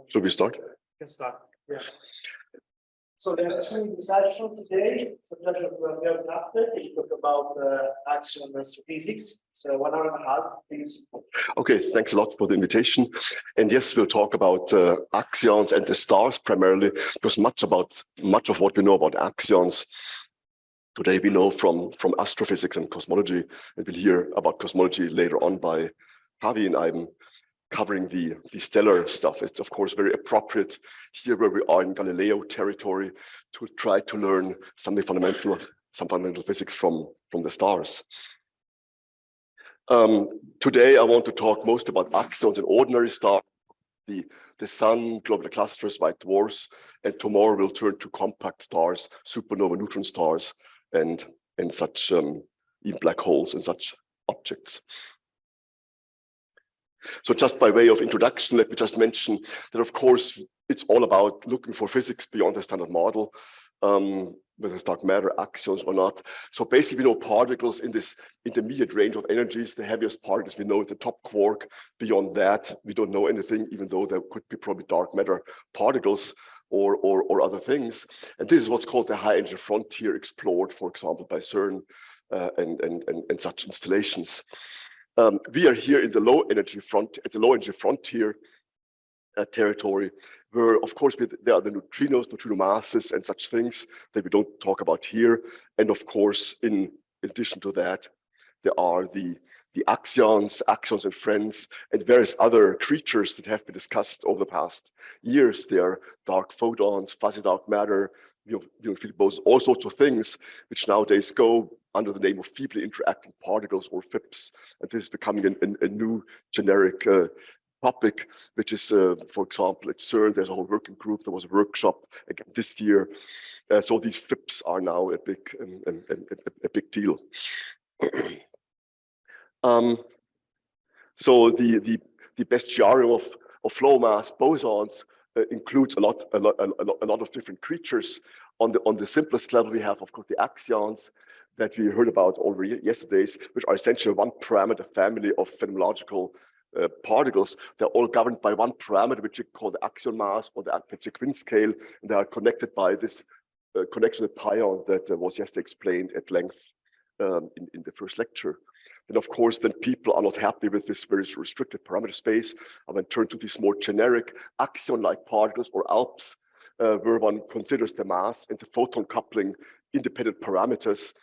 Should we start? Can start. Yeah. So the Axion session today, it's a pleasure to have Georg Raffelt. We talk about Axion and astrophysics. So 1 hour and a half, please. Okay, thanks a lot for the invitation. And yes, we'll talk about axions and the stars primarily, because much of what we know about axions today we know from astrophysics and cosmology, and we'll hear about cosmology later on by Javi, and I'm covering the stellar stuff. It's of course very appropriate here where we are in Galileo territory to try to learn some fundamental physics from the stars. Today I want to talk most about axions and ordinary stars, the sun, globular clusters, white dwarfs, and tomorrow we'll turn to compact stars, supernova, neutron stars, and such even black holes and such objects. So just by way of introduction, let me just mention that, of course, it's all about looking for physics beyond the standard model, whether it's dark matter, axions or not. So basically, we know particles in this intermediate range of energies. The heaviest particles we know is the top quark. Beyond that, we don't know anything, even though there could be probably dark matter particles or other things. And this is what's called the high energy frontier, explored, for example, by CERN and such installations. We are here in the low energy frontier territory, where of course there are the neutrino masses and such things that we don't talk about here. And of course, in addition to that, there are the axions and friends, and various other creatures that have been discussed over the past years. There are dark photons, fuzzy dark matter, field bosons, all sorts of things which nowadays go under the name of feebly interacting particles, or FIPS. And this is becoming a new generic topic, which is, for example, at CERN, there's a whole working group. There was a workshop again this year. So these FIPS are now a big deal. So the bestiarium of flow mass bosons includes a lot of different creatures. On the simplest level, we have, of course, the axions that we heard about already yesterday, which are essentially one parameter family of phenomenological particles. They're all governed by one parameter, which we call the axion mass or the Ampere-Quinn scale, and they are connected by this connection with pion that was yesterday explained at length in the first lecture. And of course, then people are not happy with this very restricted parameter space, and then turn to these more generic axion-like particles, or ALPS, where one considers the mass and the photon coupling independent parameters.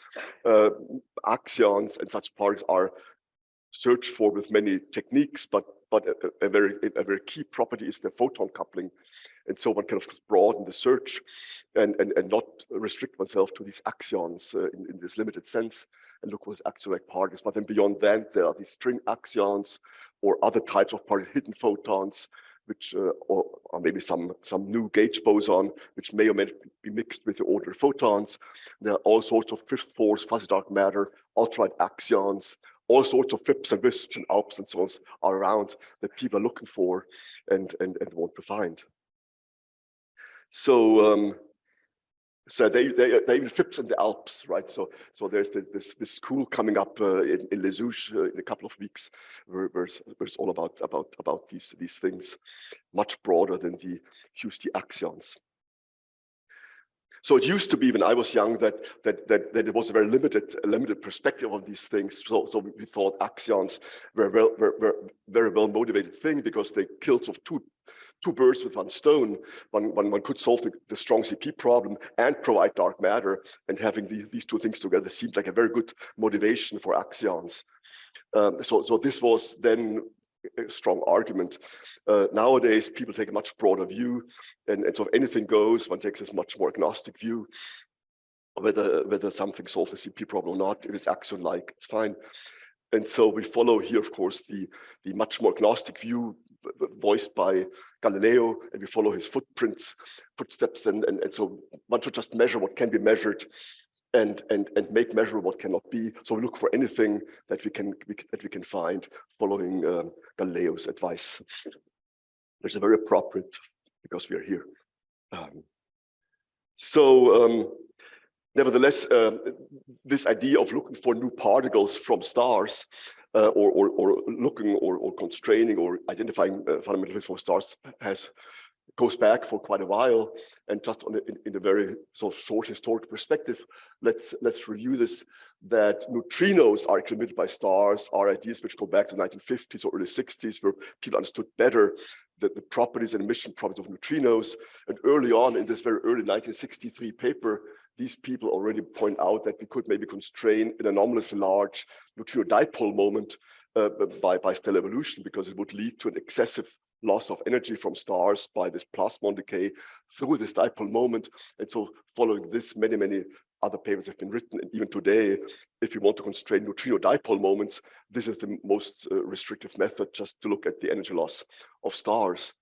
Axions and such particles are searched for with many techniques, but a very key property is the photon coupling. And so one kind of broaden the search and not restrict oneself to these axions in this limited sense, and look for these axion-like particles. But then beyond that, there are these string axions or other types of particles, hidden photons, which or maybe some new gauge boson, which may or may not be mixed with the ordinary photons. There are all sorts of fifth force, fuzzy dark matter, ultralight axions, all sorts of FIPS and WISPs and ALPS and so on are around that people are looking for and want to find. So they even FIPS and the ALPS, right? So there's this school coming up in Les Houches in a couple of weeks, where it's all about these things, much broader than the QST axions. So it used to be, when I was young, that it was a very limited perspective on these things. So we thought axions were very well motivated thing, because they killed sort of two birds with one stone. One could solve the strong CP problem and provide dark matter, and having these two things together seemed like a very good motivation for axions. So this was then a strong argument. Nowadays, people take a much broader view, and sort of anything goes. One takes a much more agnostic view, whether something solves the CP problem or not. If it's axion-like, it's fine. And so we follow here, of course, the much more agnostic view voiced by Galileo, and we follow his footsteps, and so one should just measure what can be measured, and make measurable what cannot be. So we look for anything that we can find following Galileo's advice, which is very appropriate because we are here. Nevertheless, this idea of looking for new particles from stars or looking or constraining or identifying fundamental physics for stars goes back for quite a while. And just in a very sort of short historic perspective, let's review this, that neutrinos are actually emitted by stars are ideas which go back to the 1950s or early 60s, where people understood better the properties and emission properties of neutrinos. And early on in this very early 1963 paper, these people already point out that we could maybe constrain an anomalously large neutrino dipole moment by stellar evolution, because it would lead to an excessive loss of energy from stars by this plasmon decay through this dipole moment. And so following this, many other papers have been written. And even today, if you want to constrain neutrino dipole moments, this is the most restrictive method, just to look at the energy loss of stars.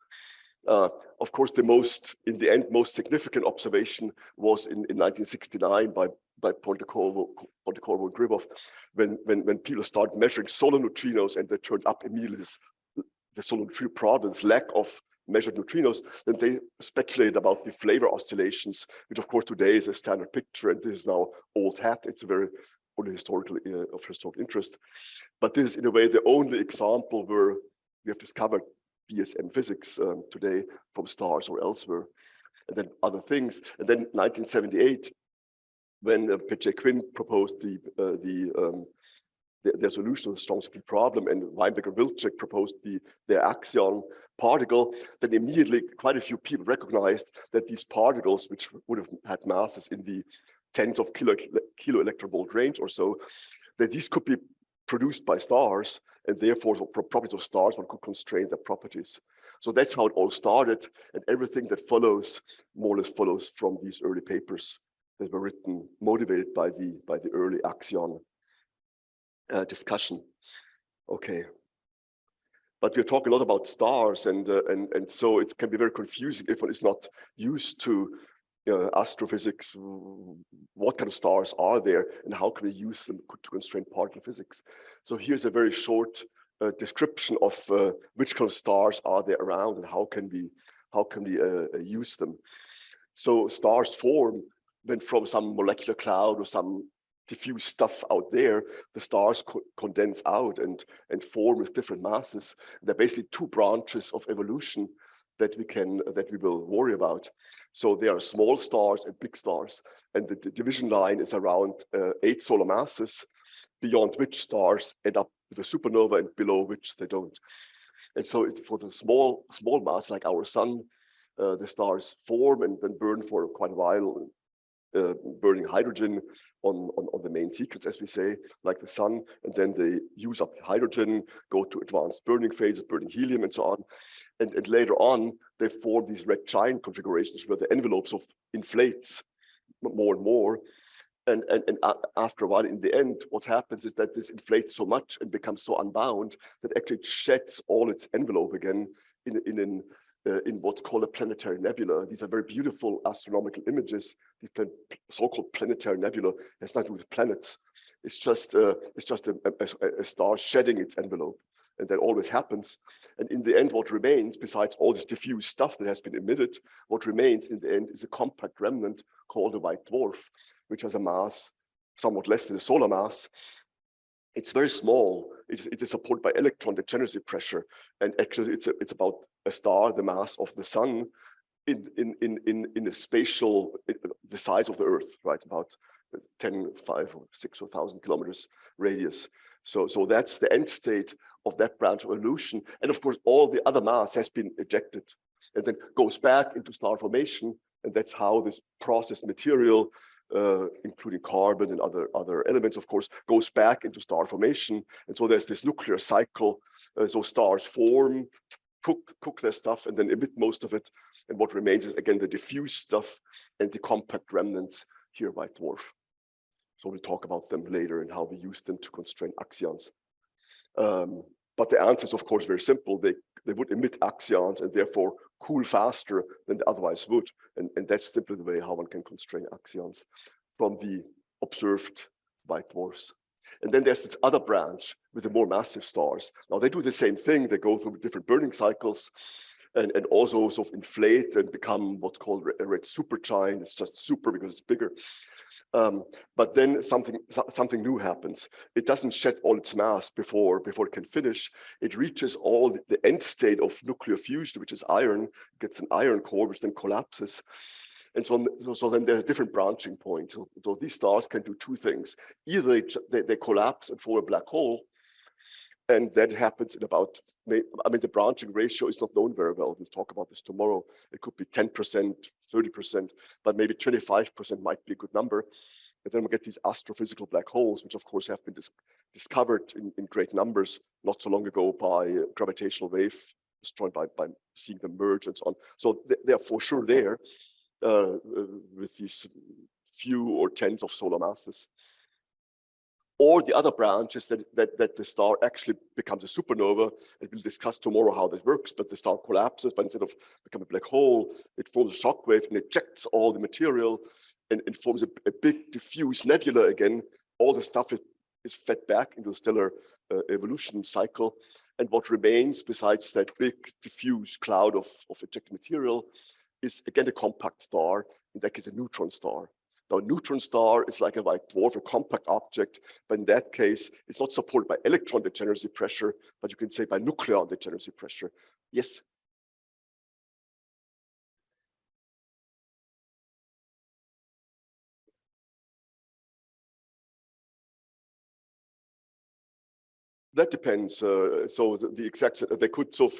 Of course, in the end, most significant observation was in 1969 by Pontecorvo and Gribov, when people started measuring solar neutrinos, and they turned up immediately the solar neutrino problem, this lack of measured neutrinos. Then they speculated about the flavor oscillations, which of course today is a standard picture, and this is now old hat. It's a very only historical of historical interest. But this is in a way the only example where we have discovered BSM physics today from stars or elsewhere, and then other things. And then 1978, when P.J. Quinn proposed their solution of the strong speed problem, and Weinberg and Wilczek proposed their axion particle, then immediately quite a few people recognized that these particles, which would have had masses in the tens of kilo electron volt range or so, that these could be produced by stars, and therefore for properties of stars, one could constrain their properties. So that's how it all started, and everything that follows more or less follows from these early papers that were written, motivated by the early axion discussion. Okay, but we're talking a lot about stars, and so it can be very confusing if one is not used to astrophysics. What kind of stars are there, and how can we use them to constrain particle physics? So here's a very short description of which kind of stars are there around, and how can we use them. So stars form when from some molecular cloud or some diffuse stuff out there, the stars condense out and form with different masses. They're basically two branches of evolution that we will worry about. So there are small stars and big stars, and the division line is around 8 solar masses, beyond which stars end up with a supernova and below which they don't. And so for the small mass like our sun, the stars form and then burn for quite a while, burning hydrogen on the main sequence, as we say, like the sun, and then they use up hydrogen, go to advanced burning phases, burning helium and so on. And later on, they form these red giant configurations where the envelopes of inflates more and more. And after a while, in the end, what happens is that this inflates so much and becomes so unbound that actually it sheds all its envelope again in what's called a planetary nebula. These are very beautiful astronomical images. The so-called planetary nebula has nothing to do with planets. It's just a star shedding its envelope, and that always happens. And in the end, what remains, besides all this diffuse stuff that has been emitted, what remains in the end is a compact remnant called a white dwarf, which has a mass somewhat less than the solar mass. It's very small. It is supported by electron degeneracy pressure, and actually it's about a star the mass of the sun in a spatial, the size of the Earth, right? About 10, 5, or 6 or 1,000 kilometers radius. So that's the end state of that branch of evolution. And of course, all the other mass has been ejected and then goes back into star formation, and that's how this processed material, including carbon and other elements, of course, goes back into star formation. And so there's this nuclear cycle. So stars form, cook their stuff, and then emit most of it. And what remains is, again, the diffuse stuff and the compact remnants, here white dwarf. So we'll talk about them later and how we use them to constrain axions. But the answer is, of course, very simple. They would emit axions and therefore cool faster than they otherwise would. And that's simply the way how one can constrain axions from the observed white dwarfs. And then there's this other branch with the more massive stars. Now they do the same thing. They go through different burning cycles and also sort of inflate and become what's called a red supergiant. It's just super because it's bigger. But then something new happens. It doesn't shed all its mass before it can finish. It reaches all the end state of nuclear fusion, which is iron, gets an iron core, which then collapses. And so then there's a different branching point. So these stars can do two things. Either they collapse and form a black hole, and that happens in about, I mean, the branching ratio is not known very well. We'll talk about this tomorrow. It could be 10%, 30%, but maybe 25% might be a good number. And then we get these astrophysical black holes, which of course have been discovered in great numbers not so long ago by gravitational wave destroyed by seeing them merge and so on. So they are for sure there with these few or tens of solar masses. Or the other branch is that the star actually becomes a supernova. And we'll discuss tomorrow how that works, but the star collapses, but instead of becoming a black hole, it forms a shock wave and ejects all the material and forms a big diffuse nebula again. All the stuff is fed back into the stellar evolution cycle. And what remains besides that big diffuse cloud of ejected material is again a compact star, in that case a neutron star. Now, a neutron star is like a white dwarf, a compact object, but in that case, it's not supported by electron degeneracy pressure, but you can say by nucleon degeneracy pressure. Yes? That depends. So the exact, they could sort of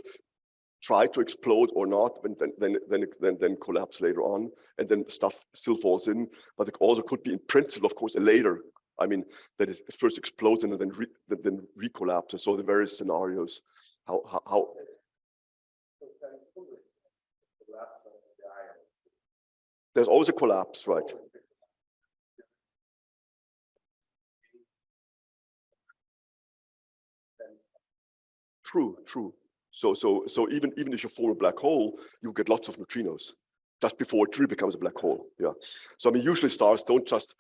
try to explode or not, and then collapse later on, and then stuff still falls in. But it also could be, in principle, of course, a later. I mean, that is first explodes and then recollapses. So the various scenarios, how. There's always a collapse, right? True. So even if you form a black hole, you get lots of neutrinos just before it really becomes a black hole. Yeah. So I mean, usually stars don't just,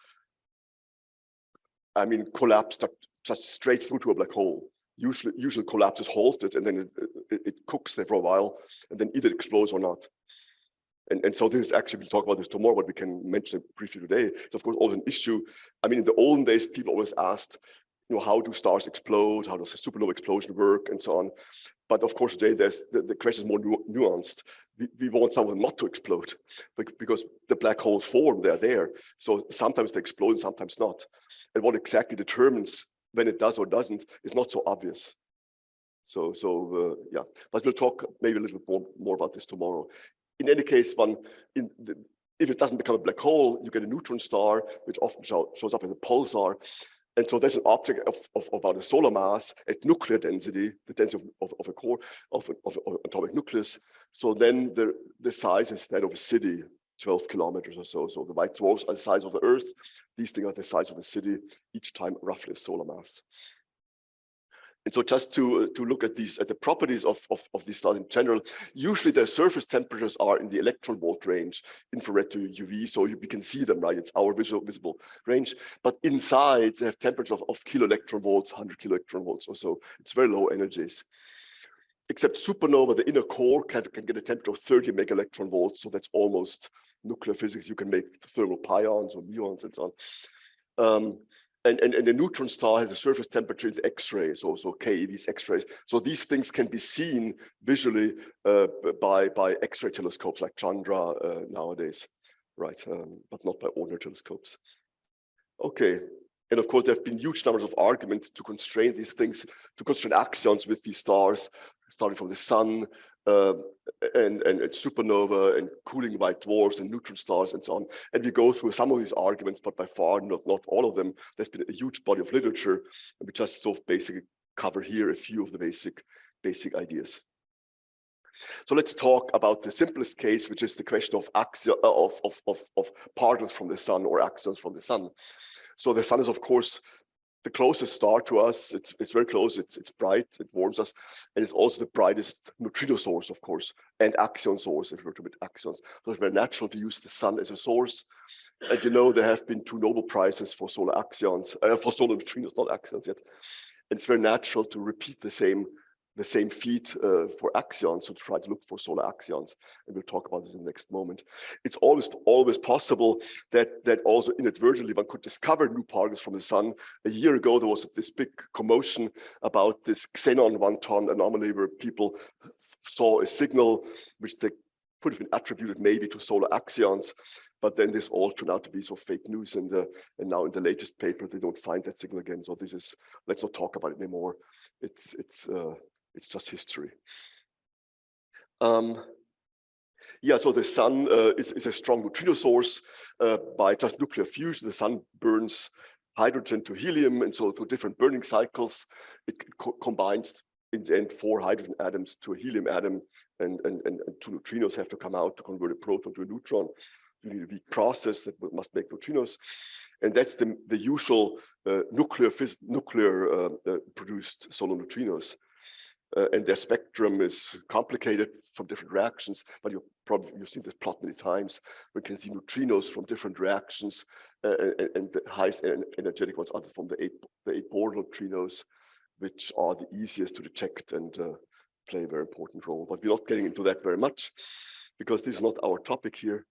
I mean, collapse just straight through to a black hole. Usually collapse is halted, and then it cooks there for a while, and then either it explodes or not. And so this is actually, we'll talk about this tomorrow, but we can mention it briefly today. It's of course also an issue. I mean, in the olden days, people always asked, how do stars explode? How does a supernova explosion work, and so on? But of course, today the question is more nuanced. We want some of them not to explode, because the black holes form, they're there. So sometimes they explode, sometimes not. And what exactly determines when it does or doesn't is not so obvious. So yeah, but we'll talk maybe a little bit more about this tomorrow. In any case, if it doesn't become a black hole, you get a neutron star, which often shows up as a pulsar. And so there's an object of about a solar mass at nuclear density, the density of a core of an atomic nucleus. So then the size is that of a city, 12 kilometers or so. So the white dwarfs are the size of the Earth. These things are the size of a city, each time roughly a solar mass. And so just to look at the properties of these stars in general, usually their surface temperatures are in the electron volt range, infrared to UV, so we can see them, right? It's our visible range. But inside, they have temperatures of kilo electron volts, 100 kilo electron volts or so. It's very low energies. Except supernova, the inner core can get a temperature of 30 mega electron volts, so that's almost nuclear physics. You can make thermal pions or muons and so on. And the neutron star has a surface temperature in the X-rays, also KEV's X-rays. So these things can be seen visually by X-ray telescopes like Chandra nowadays, right? But not by ordinary telescopes. Okay, and of course there have been huge numbers of arguments to constrain these things, to constrain axions with these stars, starting from the sun and supernova and cooling white dwarfs and neutron stars and so on. And we go through some of these arguments, but by far not all of them. There's been a huge body of literature, and we just sort of basically cover here a few of the basic ideas. So let's talk about the simplest case, which is the question of particles from the sun or axions from the sun. So the sun is, of course, the closest star to us. It's very close. It's bright. It warms us, and it's also the brightest neutrino source, of course, and axion source. If we were to make axions, so it's very natural to use the sun as a source. And there have been 2 Nobel Prizes for solar axions, for solar neutrinos, not axions yet. And it's very natural to repeat the same the same feat for axions, so to try to look for solar axions, and we'll talk about this in the next moment. It's always possible that also inadvertently one could discover new particles from the sun. A year ago, there was this big commotion about this xenon 1-ton anomaly where people saw a signal which they could have been attributed maybe to solar axions, but then this all turned out to be so fake news, and now in the latest paper they don't find that signal again. So this is, let's not talk about it anymore. It's just history. Yeah, so the sun is a strong neutrino source. By just nuclear fusion, the sun burns hydrogen to helium, and so through different burning cycles, it combines in the end 4 hydrogen atoms to a helium atom, and 2 neutrinos have to come out to convert a proton to a neutron. You need a weak process that must make neutrinos, and that's the usual nuclear produced solar neutrinos. And their spectrum is complicated from different reactions, but you've seen this plot many times. We can see neutrinos from different reactions, and the highest energetic ones are from the 8 Bohr neutrinos, which are the easiest to detect and play a very important role. But we're not getting into that very much because this is not our topic here.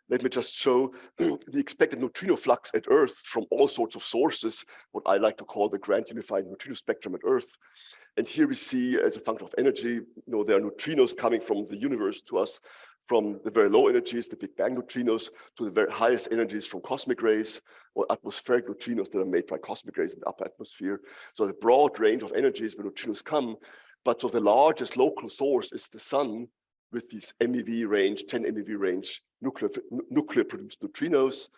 Let me just show the expected neutrino flux at Earth from all sorts of sources, what I like to call the grand unified neutrino spectrum at Earth. And here we see, as a function of energy, there are neutrinos coming from the universe to us, from the very low energies, the Big Bang neutrinos, to the very highest energies from cosmic rays or atmospheric neutrinos that are made by cosmic rays in the upper atmosphere. So the broad range of energies where neutrinos come, but so the largest local source is the sun, with these MeV range, 10 MeV range nuclear produced neutrinos.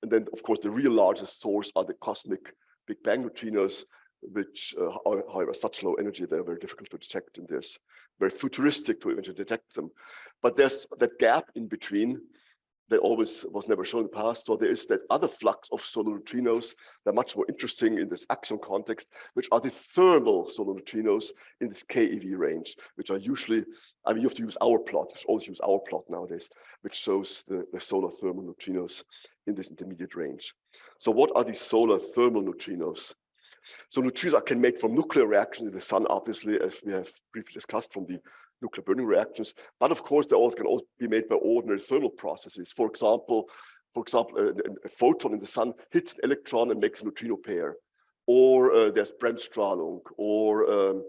And then, of course, the real largest source are the cosmic Big Bang neutrinos, which are, however, such low energy, they're very difficult to detect, and there's very futuristic to eventually detect them. But there's that gap in between that always was never shown in the past. So there is that other flux of solar neutrinos. They're much more interesting in this axion context, which are the thermal solar neutrinos in this KeV range, which are usually, I mean, you have to use our plot. You should always use our plot nowadays, which shows the solar thermal neutrinos in this intermediate range. So what are these solar thermal neutrinos? So neutrinos can make from nuclear reactions in the sun, obviously, as we have briefly discussed, from the nuclear burning reactions. But of course, they can also be made by ordinary thermal processes. For example, a photon in the sun hits an electron and makes a neutrino pair. Or there's Bremsstrahlung, or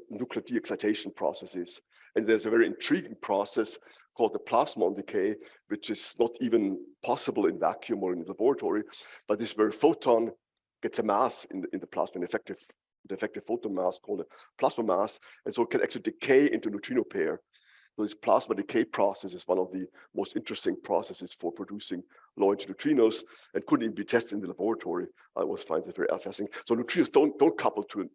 nuclear de-excitation processes. And there's a very intriguing process called the plasmon decay, which is not even possible in vacuum or in the laboratory, but this very photon gets a mass in the plasma, an effective photon mass called a plasma mass, and so it can actually decay into a neutrino pair. So this plasma decay process is one of the most interesting processes for producing low-energy neutrinos, and couldn't even be tested in the laboratory. I always find it very fascinating. So neutrinos don't couple to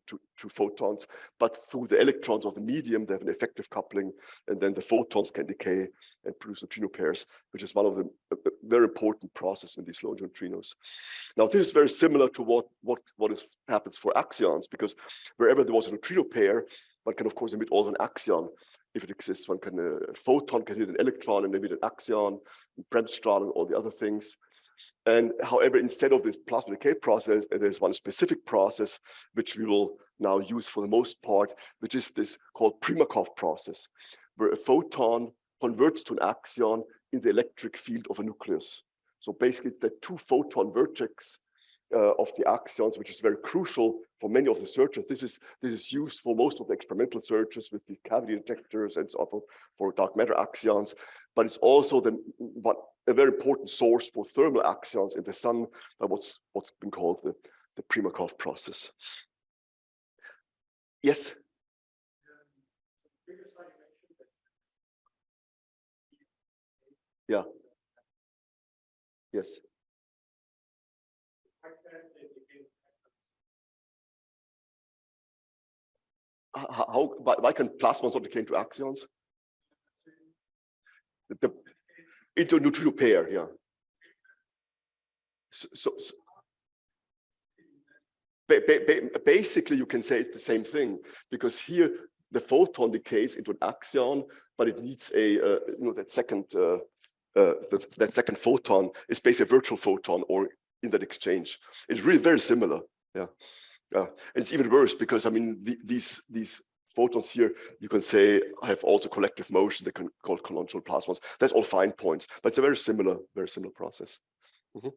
photons, but through the electrons of the medium, they have an effective coupling, and then the photons can decay and produce neutrino pairs, which is one of the very important process in these low-energy neutrinos. Now, this is very similar to what happens for axions, because wherever there was a neutrino pair, one can of course emit also an axion. If it exists, a photon can hit an electron and emit an axion, Bremsstrahlung, all the other things. And however, instead of this plasma decay process, there's one specific process which we will now use for the most part, which is this called Primakov process, where a photon converts to an axion in the electric field of a nucleus. So basically, it's the 2 photon vertex of the axions, which is very crucial for many of the searches. This is used for most of the experimental searches with the cavity detectors and so on for dark matter axions, but it's also a very important source for thermal axions in the sun by what's been called the Primakov process. Yes? Yeah. Yes. Why can plasmons not decay into axions? Into a neutrino pair, yeah. So basically, you can say it's the same thing, because here the photon decays into an axion, but it needs that second photon is basically a virtual photon, or in that exchange. It's really very similar, yeah. It's even worse because I mean these photons here, you can say have also collective motion. They can be called collisional plasmons. That's all fine points, but it's a very similar process. Mm-hmm.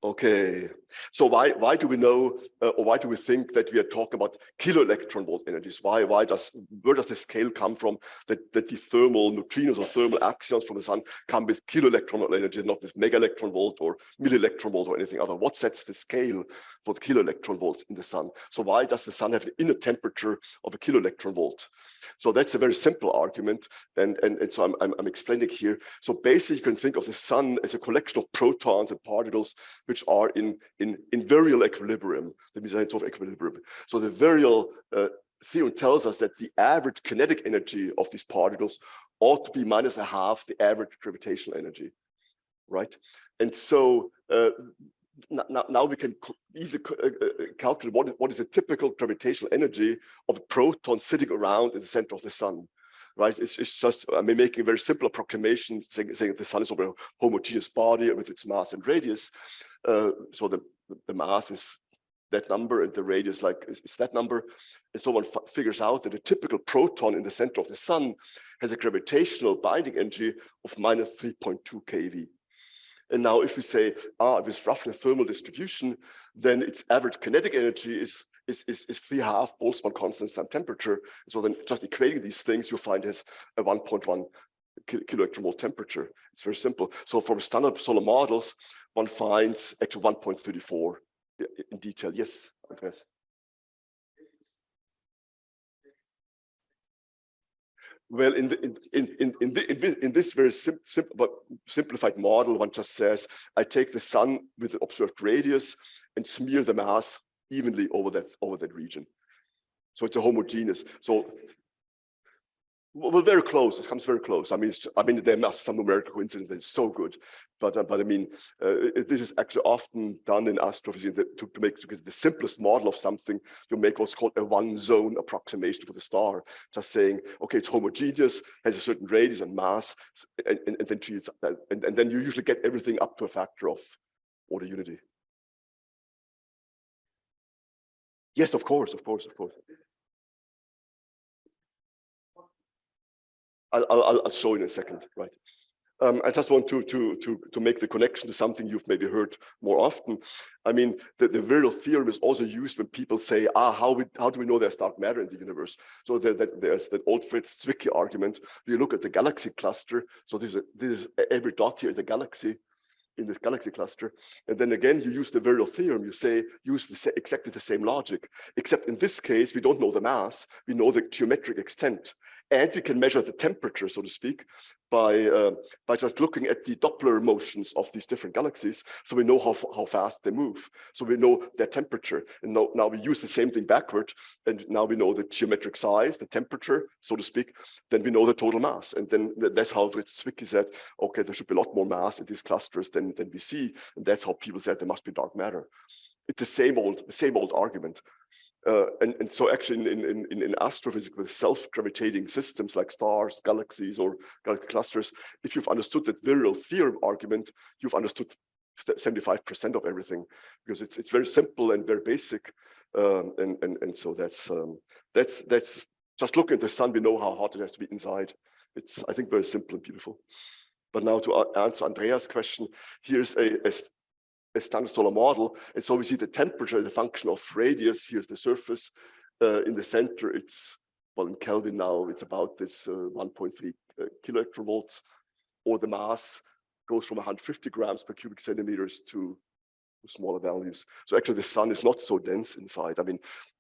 Okay, so why do we know or why do we think that we are talking about kilo electron volt energies? Where does the scale come from that the thermal neutrinos or thermal axions from the sun come with kilo electron volt energy, not with mega electron volt or milli electron volt or anything other? What sets the scale for the kilo electron volts in the sun? So why does the sun have an inner temperature of a kilo electron volt? So that's a very simple argument, and so I'm explaining here. So basically, you can think of the sun as a collection of protons and particles which are in virial equilibrium. That means it's of equilibrium. So the virial theorem tells us that the average kinetic energy of these particles ought to be minus a half the average gravitational energy, right? And so now we can easily calculate what is the typical gravitational energy of a proton sitting around in the center of the sun, right? It's just, I mean, making a very simple approximation, saying that the sun is over a homogeneous body with its mass and radius. So the mass is that number and the radius is that number. And so one figures out that a typical proton in the center of the sun has a gravitational binding energy of minus 3.2 keV. And now if we say, if it's roughly a thermal distribution, then its average kinetic energy is 3.5 Boltzmann constant times temperature. So then just equating these things, you find as a 1.1 kilo electron volt temperature. It's very simple. So from standard solar models, one finds actually 1.34 in detail. Yes, Andreas. Well, in this very simple but simplified model, one just says, I take the sun with the observed radius and smear the mass evenly over that region. So it's a homogeneous. So well, very close. It comes very close. I mean, there must some numerical coincidence that is so good, but I mean, this is actually often done in astrophysics to get the simplest model of something. You make what's called a one-zone approximation for the star, just saying, okay, it's homogeneous, has a certain radius and mass, and then treats, and then you usually get everything up to a factor of order unity. Yes, of course. I'll show you in a second, right? I just want to make the connection to something you've maybe heard more often. I mean, the virial theorem is also used when people say, how do we know there's dark matter in the universe? So there's that old Fritz Zwicky argument. You look at the galaxy cluster. So this is every dot here is a galaxy in this galaxy cluster. And then again, you use the virial theorem. You say, use exactly the same logic, except in this case, we don't know the mass. We know the geometric extent. And we can measure the temperature, so to speak, by just looking at the Doppler motions of these different galaxies. So we know how fast they move. So we know their temperature. And now we use the same thing backward. And now we know the geometric size, the temperature, so to speak. Then we know the total mass. And then that's how Fritz Zwicky said, okay, there should be a lot more mass in these clusters than we see. And that's how people said there must be dark matter. It's the same old argument. And so actually in astrophysics with self-gravitating systems like stars, galaxies, or galaxy clusters, if you've understood that virial theorem argument, you've understood 75% of everything, because it's very simple and very basic. And so that's just looking at the sun, we know how hot it has to be inside. It's, I think, very simple and beautiful. But now to answer Andreas' question, here's a standard solar model. And so we see the temperature as a function of radius. Here's the surface. In the center, it's, well, in Kelvin now, it's about this 1.3 kilo electron volts, or the mass goes from 150 grams per cubic centimeters to smaller values. So actually the sun is not so dense inside. I mean,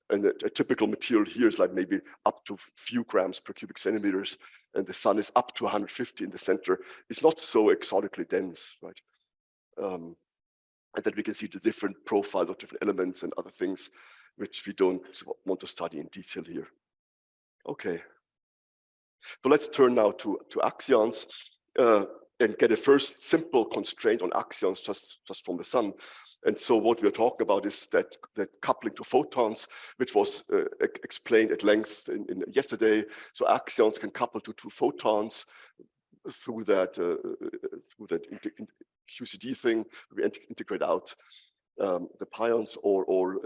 and a typical material here is like maybe up to a few grams per cubic centimeters, and the sun is up to 150 in the center. It's not so exotically dense, right? And then we can see the different profiles of different elements and other things, which we don't want to study in detail here. Okay. So let's turn now to axions and get a first simple constraint on axions just from the sun. And so what we're talking about is that coupling to photons, which was explained at length in yesterday. So axions can couple to two photons through that QCD thing we integrate out. the pions, or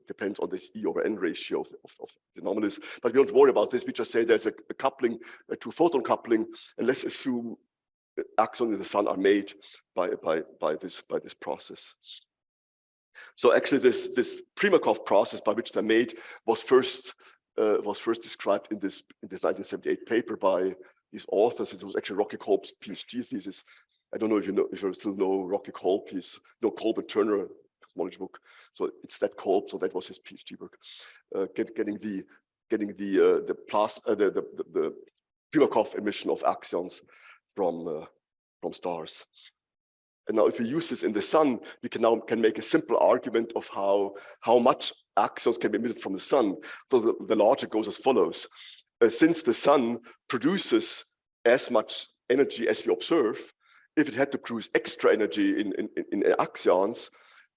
depends on this E over N ratio of the anomalies. But we don't worry about this. We just say there's a coupling, a two-photon coupling, and let's assume axions in the sun are made by this process. So actually, this Primakov process by which they're made was first described in this 1978 paper by these authors. It was actually Rocky Kolb's PhD thesis. I don't know if you still know Rocky Kolb. He's Kolb and Turner cosmology book. So it's that Kolb. So that was his PhD work, getting the Primakov emission of axions from stars. And now, if we use this in the sun, we can make a simple argument of how much axions can be emitted from the sun. So the logic goes as follows: since the sun produces as much energy as we observe, if it had to produce extra energy in axions,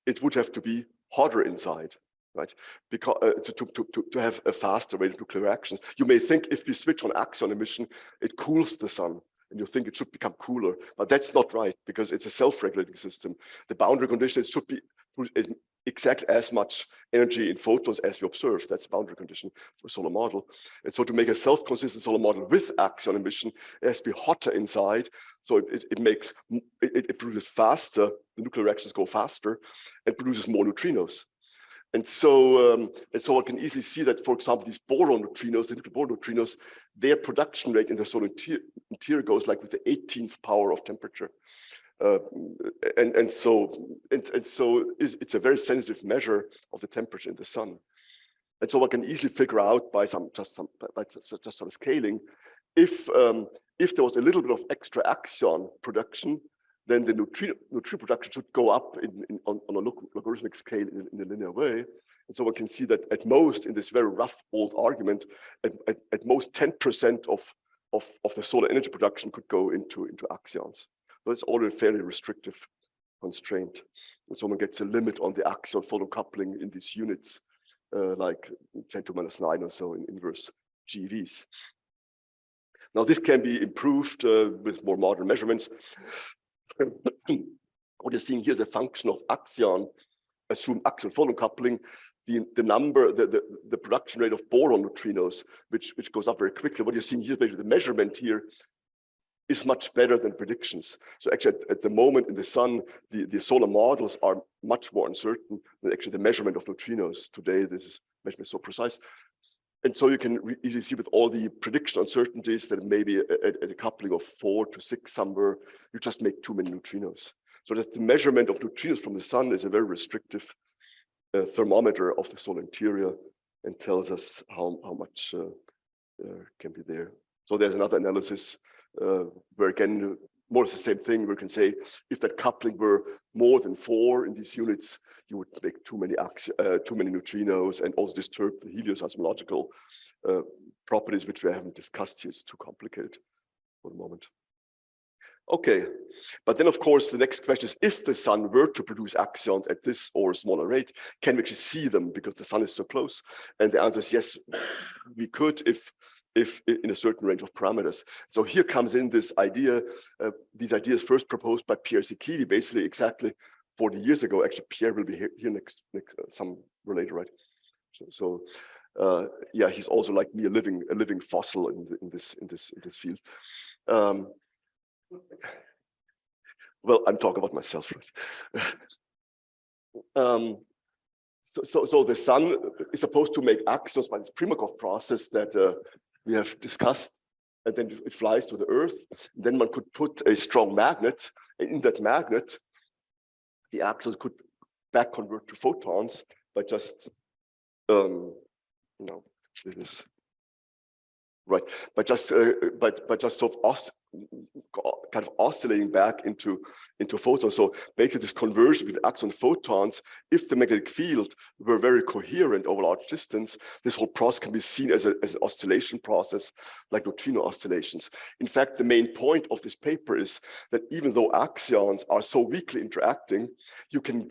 it would have to be hotter inside, right? Because to have a faster rate of nuclear reactions. You may think if we switch on axion emission, it cools the sun, and you think it should become cooler, but that's not right, because it's a self-regulating system. The boundary condition is should be exactly as much energy in photons as we observe. That's the boundary condition for a solar model. And so to make a self-consistent solar model with axion emission, it has to be hotter inside. So it produces faster, the nuclear reactions go faster, and produces more neutrinos. And so I can easily see that, for example, these boron neutrinos, the nuclear boron neutrinos, their production rate in the solar interior goes like with the 18th power of temperature. And so it's a very sensitive measure of the temperature in the sun. And so one can easily figure out by just some scaling, if there was a little bit of extra axion production, then the neutrino production should go up on a logarithmic scale in a linear way. And so one can see that at most, in this very rough old argument, at most 10% of the solar energy production could go into axions. So it's already a fairly restrictive constraint. And so one gets a limit on the axion photon coupling in these units, like 10⁻⁹ or so in inverse GeVs. Now this can be improved with more modern measurements. What you're seeing here is a function of axion, assume axion photon coupling, the production rate of boron neutrinos, which goes up very quickly. What you're seeing here, the measurement here, is much better than predictions. So actually, at the moment in the sun, the solar models are much more uncertain than actually the measurement of neutrinos. Today, this measurement is so precise. And so you can easily see with all the prediction uncertainties that maybe at a coupling of 4 to 6 somewhere, you just make too many neutrinos. So that the measurement of neutrinos from the sun is a very restrictive thermometer of the solar interior, and tells us how much can be there. So there's another analysis where again, more or less the same thing. We can say if that coupling were more than 4 in these units, you would make too many neutrinos and also disturb the heliocosmological properties, which we haven't discussed here. It's too complicated for the moment. Okay, but then of course the next question is, if the sun were to produce axions at this or a smaller rate, can we actually see them because the sun is so close? And the answer is yes, we could if in a certain range of parameters. So here comes in this idea, these ideas first proposed by Pierre Zicchini, basically exactly 40 years ago. Actually, Pierre will be here next some later, right? So yeah, he's also like me, a living fossil in this field. Well, I'm talking about myself, right? So the sun is supposed to make axions by this Primakov process that we have discussed, and then it flies to the Earth. Then one could put a strong magnet, and in that magnet, the axions could back convert to photons by just, this is right, by just sort of kind of oscillating back into photons. So basically this conversion between axion and photons, if the magnetic field were very coherent over large distance, this whole process can be seen as an oscillation process, like neutrino oscillations. In fact, the main point of this paper is that even though axions are so weakly interacting, you can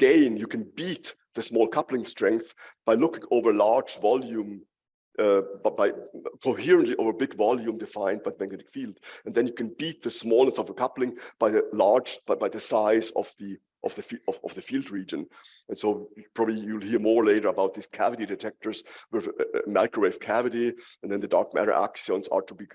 beat the small coupling strength by looking over large volume, but by coherently over big volume defined by the magnetic field, and then you can beat the smallness of a coupling by the size of the of the field region. And so probably you'll hear more later about these cavity detectors with a microwave cavity, and then the dark matter axions are to be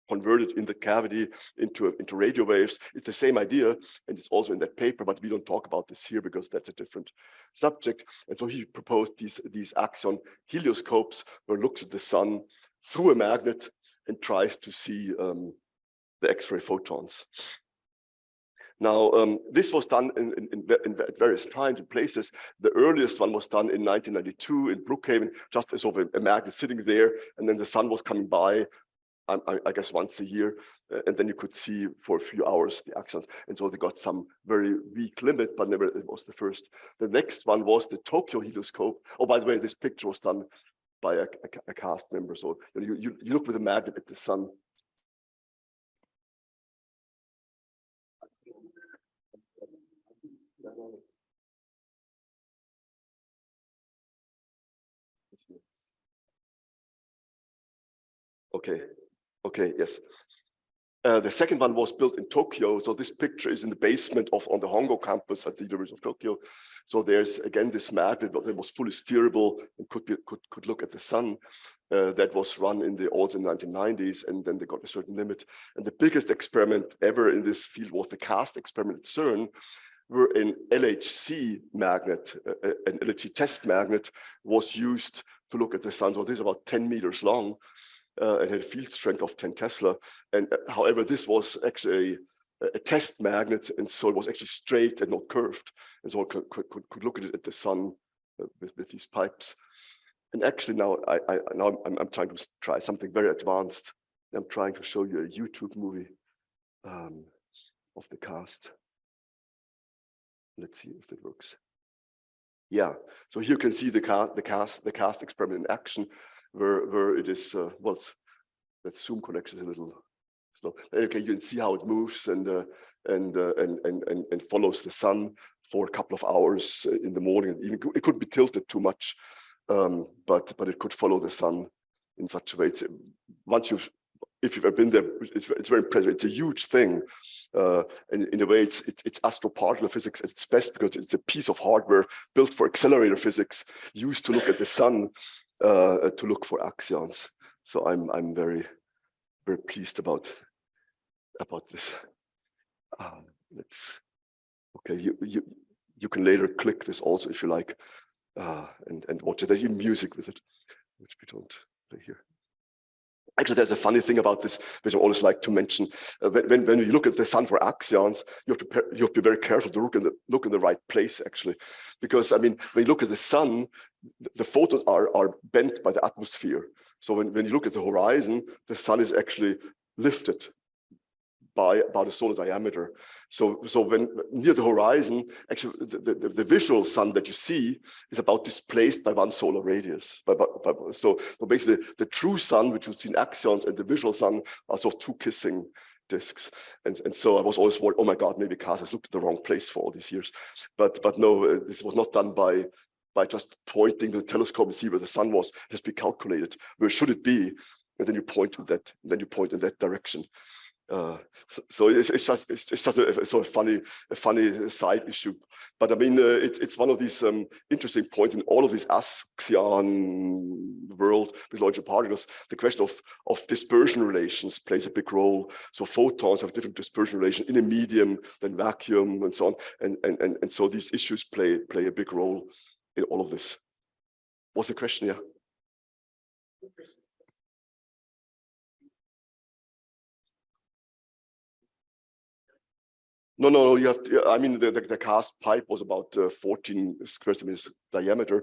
converted in the cavity into radio waves. It's the same idea, and it's also in that paper, but we don't talk about this here because that's a different subject. And so he proposed these axion helioscopes, where it looks at the sun through a magnet and tries to see the X-ray photons. Now, this was done at various times and places. The earliest one was done in 1992 in Brookhaven, just as of a magnet sitting there, and then the sun was coming by, I guess once a year, and then you could see for a few hours the axions. And so they got some very weak limit, but never, it was the first. The next one was the Tokyo helioscope. Oh, by the way, this picture was done by a cast member. So you look with a magnet at the sun. Okay, yes. The second one was built in Tokyo. So this picture is in the basement on the Hongo campus at the University of Tokyo. So there's again this magnet that was fully steerable and could look at the sun. That was run also in the 1990s, and then they got a certain limit. And the biggest experiment ever in this field was the CAST experiment at CERN, where an LHC magnet, an LHC test magnet, was used to look at the sun. So this is about 10 meters long. It had a field strength of 10 Tesla. And however, this was actually a test magnet, and so it was actually straight and not curved. And so it could look at the sun with these pipes. And actually now I'm trying to try something very advanced. I'm trying to show you a YouTube movie of the CAST. Let's see if that works. Yeah, so here you can see the CAST experiment in action, where it is, well, that zoom connection is a little slow. Okay, you can see how it moves and follows the sun for a couple of hours in the morning. Even it couldn't be tilted too much, but it could follow the sun in such a way. If you've ever been there, it's very impressive. It's a huge thing. And in a way, it's astroparticle physics at its best, because it's a piece of hardware built for accelerator physics, used to look at the sun, to look for axions. So I'm very, very pleased about this. Okay, you can later click this also if you like, and watch it. There's even music with it, which we don't play here. Actually, there's a funny thing about this, which I always like to mention. When you look at the sun for axions, you have to be very careful to look in the right place, actually. Because, I mean, when you look at the sun, the photons are bent by the atmosphere. So when you look at the horizon, the sun is actually lifted by about a solar diameter. So when near the horizon, actually the visual sun that you see is about displaced by one solar radius. So basically the true sun, which you see in axions, and the visual sun are sort of two kissing disks. And so I was always worried, oh my God, maybe CAS has looked at the wrong place for all these years. But no, this was not done by just pointing with the telescope and see where the sun was. It has been calculated. Where should it be? And then you point to that, and then you point in that direction. So it's just a sort of funny side issue, but I mean it's one of these interesting points in all of this axion world with larger particles. The question of dispersion relations plays a big role. So photons have different dispersion relation in a medium than vacuum and so on, and so these issues play a big role in all of this. What's the question? Yeah. No, you have to, I mean, the cast pipe was about 14 square centimeters diameter,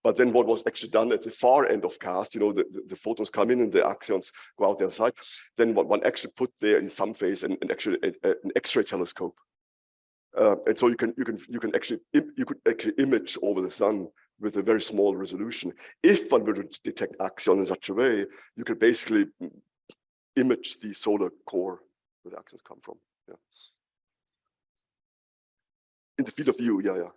but then what was actually done at the far end of cast, the photons come in and the axions go out the other side. Then what one actually put there in some phase and actually an X-ray telescope, and so you could actually image over the sun with a very small resolution. If one were to detect axion in such a way, you could basically image the solar core where the axions come from. Yeah. In the field of view, yeah.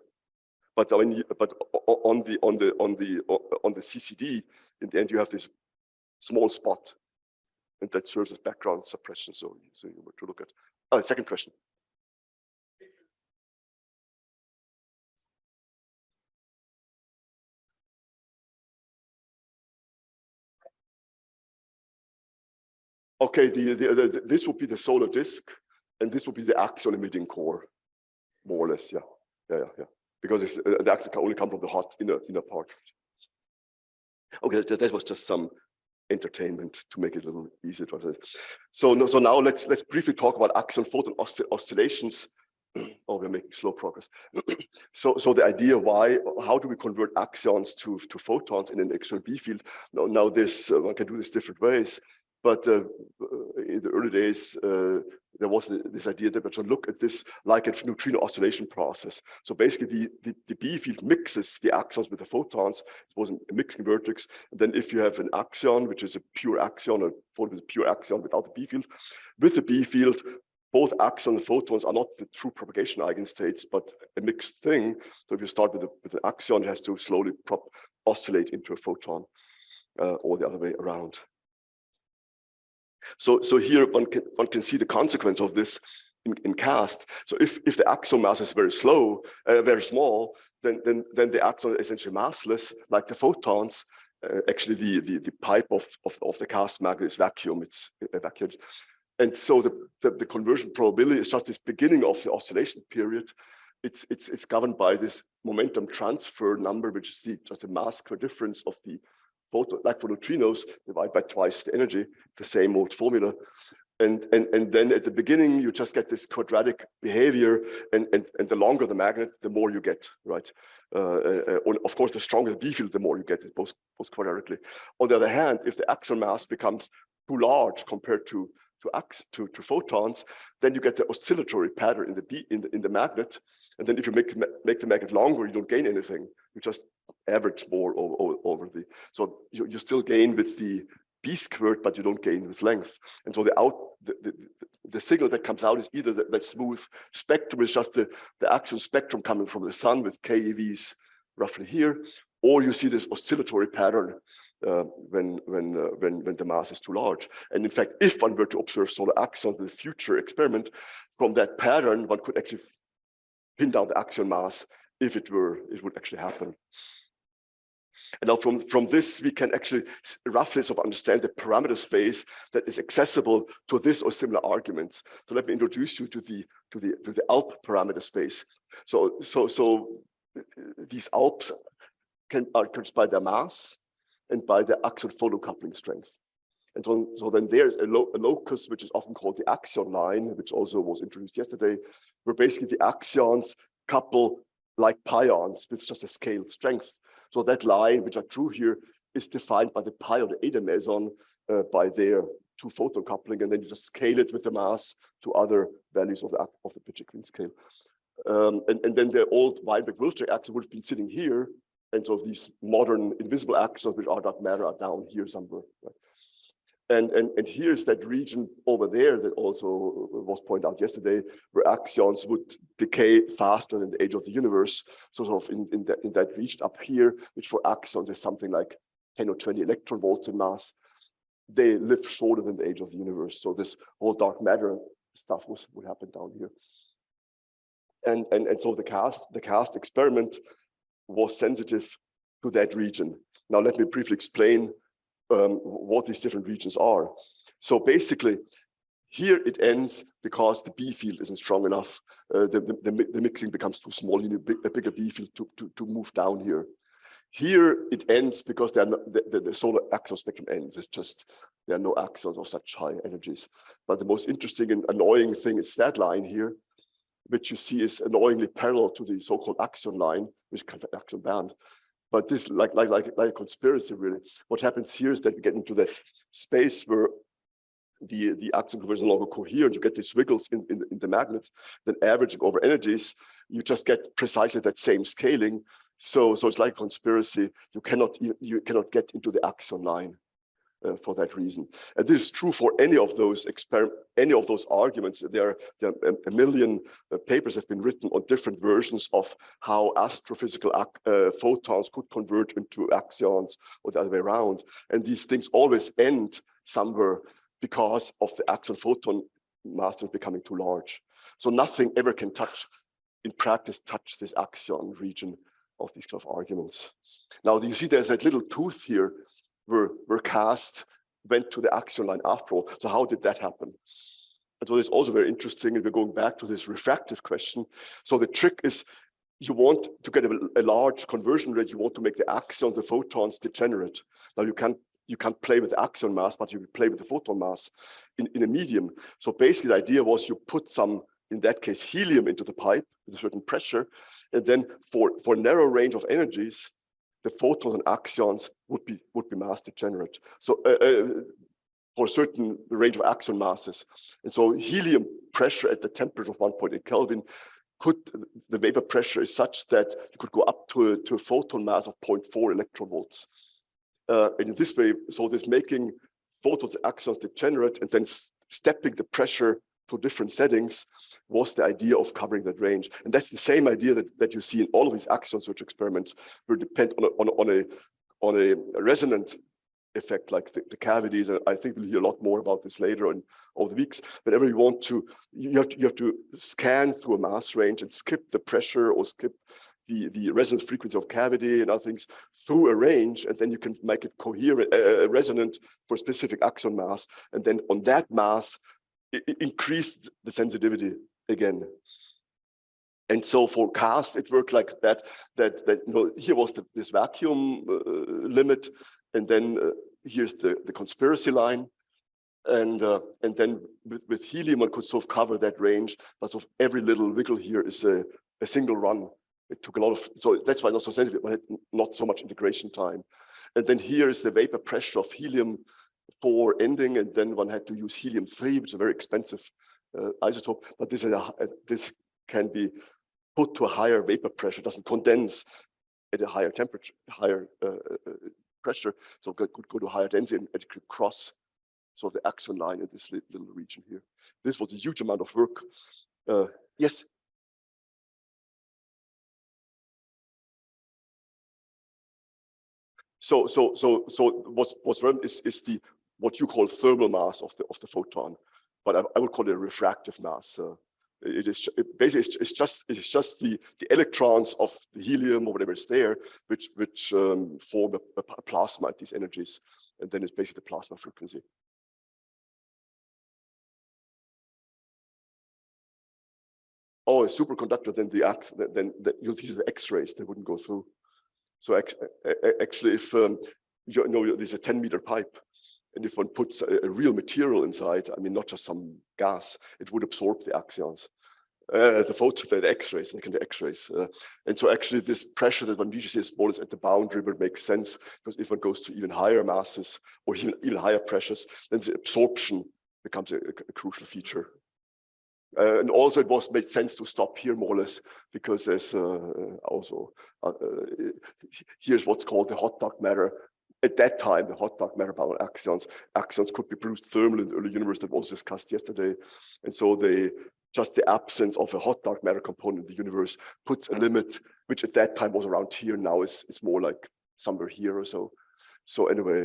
But I mean, on the CCD, in the end, you have this small spot, and that serves as background suppression. So you were to look at. Second question. Okay, this would be the solar disk, and this would be the axion emitting core, more or less. Yeah. Because the axion can only come from the hot inner part. Okay, that was just some entertainment to make it a little easier to understand. So now let's briefly talk about axion photon oscillations. Oh, we're making slow progress. So the idea how do we convert axions to photons in an external B field? Now this one can do this different ways, but in the early days there was this idea that we should look at this like a neutrino oscillation process. So basically the B field mixes the axions with the photons. It was a mixing vertex. And then if you have an axion, which is a pure axion, or photon is a pure axion without the B field, with the B field, both axions and photons are not the true propagation eigenstates, but a mixed thing. So if you start with an axion, it has to slowly oscillate into a photon, or the other way around. So here one can see the consequence of this in CAST. So if the axion mass is very small, then the axion is essentially massless, like the photons. Actually, the pipe of the CAST magnet is vacuum. It's evacuated. And so the conversion probability is just this beginning of the oscillation period. It's governed by this momentum transfer number, which is just the mass square difference of the photon, like for neutrinos, divided by twice the energy, the same old formula. And then at the beginning, you just get this quadratic behavior, and the longer the magnet, the more you get, right? Of course, the stronger the B field, the more you get it, both quadratically. On the other hand, if the axion mass becomes too large compared to photons, then you get the oscillatory pattern in the magnet. And then if you make the magnet longer, you don't gain anything. You just average more over the. So you still gain with the B squared, but you don't gain with length. And so the signal that comes out is either that smooth spectrum is just the axion spectrum coming from the sun with KEVs roughly here, or you see this oscillatory pattern when the mass is too large. And in fact, if one were to observe solar axions in the future experiment, from that pattern, one could actually pin down the axion mass if it would actually happen. And now from this, we can actually roughly sort of understand the parameter space that is accessible to this or similar arguments. So let me introduce you to the ALP parameter space. So these ALPs are caused by their mass and by the axion photocoupling strength. And so then there's a locus, which is often called the axion line, which also was introduced yesterday, where basically the axions couple like pions with just a scaled strength. So that line, which I drew here, is defined by the pi or the eta meson by their two photon coupling, and then you just scale it with the mass to other values of the Pichet-Quinn scale. And then the old Weinberg-Wilczek axion would have been sitting here, and so these modern invisible axions, which are dark matter, are down here somewhere. Right? And here's that region over there that also was pointed out yesterday, where axions would decay faster than the age of the universe. So sort of in that region up here, which for axions is something like 10 or 20 electron volts in mass, they live shorter than the age of the universe. So this whole dark matter stuff would happen down here. And so the CAST experiment was sensitive to that region. Now let me briefly explain what these different regions are. So basically, here it ends because the B field isn't strong enough. The mixing becomes too small. You need a bigger B field to move down here. Here it ends because the solar axion spectrum ends. It's just there are no axions of such high energies. But the most interesting and annoying thing is that line here, which you see is annoyingly parallel to the so-called axion line, which is kind of axion band. But this, like a conspiracy, really. What happens here is that we get into that space where the axion conversion is no longer coherent. You get these wiggles in the magnet. Then averaging over energies, you just get precisely that same scaling. So it's like a conspiracy. You cannot get into the axion line for that reason. And this is true for any of those arguments. There are a million papers have been written on different versions of how astrophysical photons could convert into axions or the other way around. And these things always end somewhere because of the axion photon masses becoming too large. So nothing ever can in practice touch this axion region of these kind of arguments. Now you see there's that little tooth here where CAST went to the axion line after all. So how did that happen? And so it's also very interesting, and we're going back to this refractive question. So the trick is, you want to get a large conversion rate. You want to make the axion, the photons, degenerate. Now you can't play with the axion mass, but you can play with the photon mass in a medium. So basically the idea was you put some, in that case, helium into the pipe with a certain pressure, and then for a narrow range of energies, the photons and axions would be mass degenerate. So for a certain range of axion masses. And so helium pressure at the temperature of 1.8 Kelvin, the vapor pressure is such that you could go up to a photon mass of 0.4 electron volts. And in this way, so this making photons and axions degenerate and then stepping the pressure to different settings was the idea of covering that range. And that's the same idea that you see in all of these axion search experiments, where depend on a resonant effect like the cavities. And I think we'll hear a lot more about this later on over the weeks. Whenever you want to, you have to scan through a mass range and skip the pressure or skip the resonance frequency of cavity and other things through a range, and then you can make it coherent, resonant for a specific axion mass. And then on that mass, it increased the sensitivity again. And so for CAST, it worked like that here was this vacuum limit, and then here's the conspiracy line. And then with helium, one could sort of cover that range, but sort of every little wiggle here is a single run. It took a lot of, so that's why not so sensitive, but not so much integration time. And then here is the vapor pressure of helium for ending, and then one had to use helium-3, which is a very expensive isotope, but this can be put to a higher vapor pressure, doesn't condense at a higher temperature, higher pressure, so it could go to higher density and it could cross the axion line in this little region here. This was a huge amount of work. Yes? So what's relevant is what you call thermal mass of the photon, but I would call it a refractive mass. Basically it's just the electrons of the helium or whatever is there, which form a plasma at these energies, and then it's basically the plasma frequency. Oh, a superconductor, then you'll see the X-rays, they wouldn't go through. So actually, if there's a 10-meter pipe, and if one puts a real material inside, I mean, not just some gas, it would absorb the axions, the X-rays, the X-rays. And so actually this pressure that one usually sees small is at the boundary, but it makes sense, because if one goes to even higher masses or even higher pressures, then the absorption becomes a crucial feature. And also it made sense to stop here more or less, because there's also, here's what's called the hot dark matter. At that time, the hot dark matter bound axions could be produced thermally in the early universe, that was discussed yesterday. And so just the absence of a hot dark matter component in the universe puts a limit, which at that time was around here, now is more like somewhere here or so. So anyway,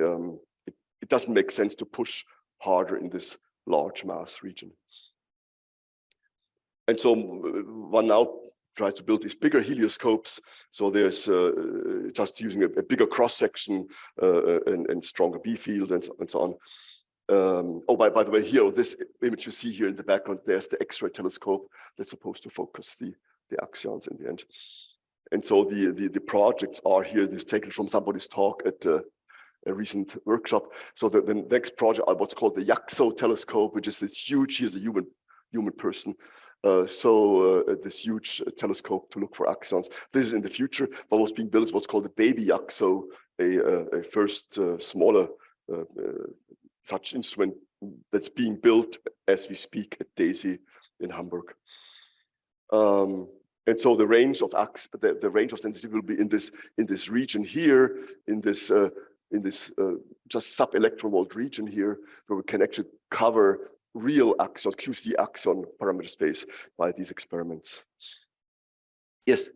it doesn't make sense to push harder in this large mass region. And so one now tries to build these bigger helioscopes. So there's just using a bigger cross section and stronger B field and so on. Oh, by the way, here, this image you see here in the background, there's the X-ray telescope that's supposed to focus the axions in the end. And so the projects are here. This taken from somebody's talk at a recent workshop. So the next project are what's called the YAXO telescope, which is this huge, here's a human person. This huge telescope to look for axions. This is in the future, but what's being built is what's called the baby YAXO, a first smaller such instrument that's being built as we speak at DAISY in Hamburg. And so the range of sensitivity will be in this region here, in this just sub-electron volt region here, where we can actually cover real axion, QC axion parameter space by these experiments. Yes?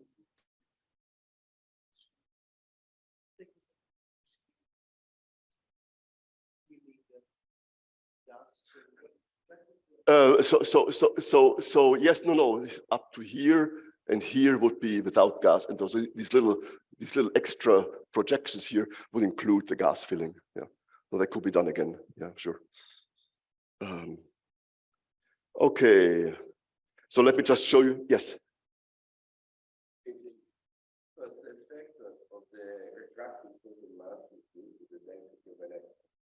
So yes, no, up to here, and here would be without gas, and these little extra projections here would include the gas filling. Yeah, So that could be done again. Yeah, sure. Okay. So let me just show you. Yes.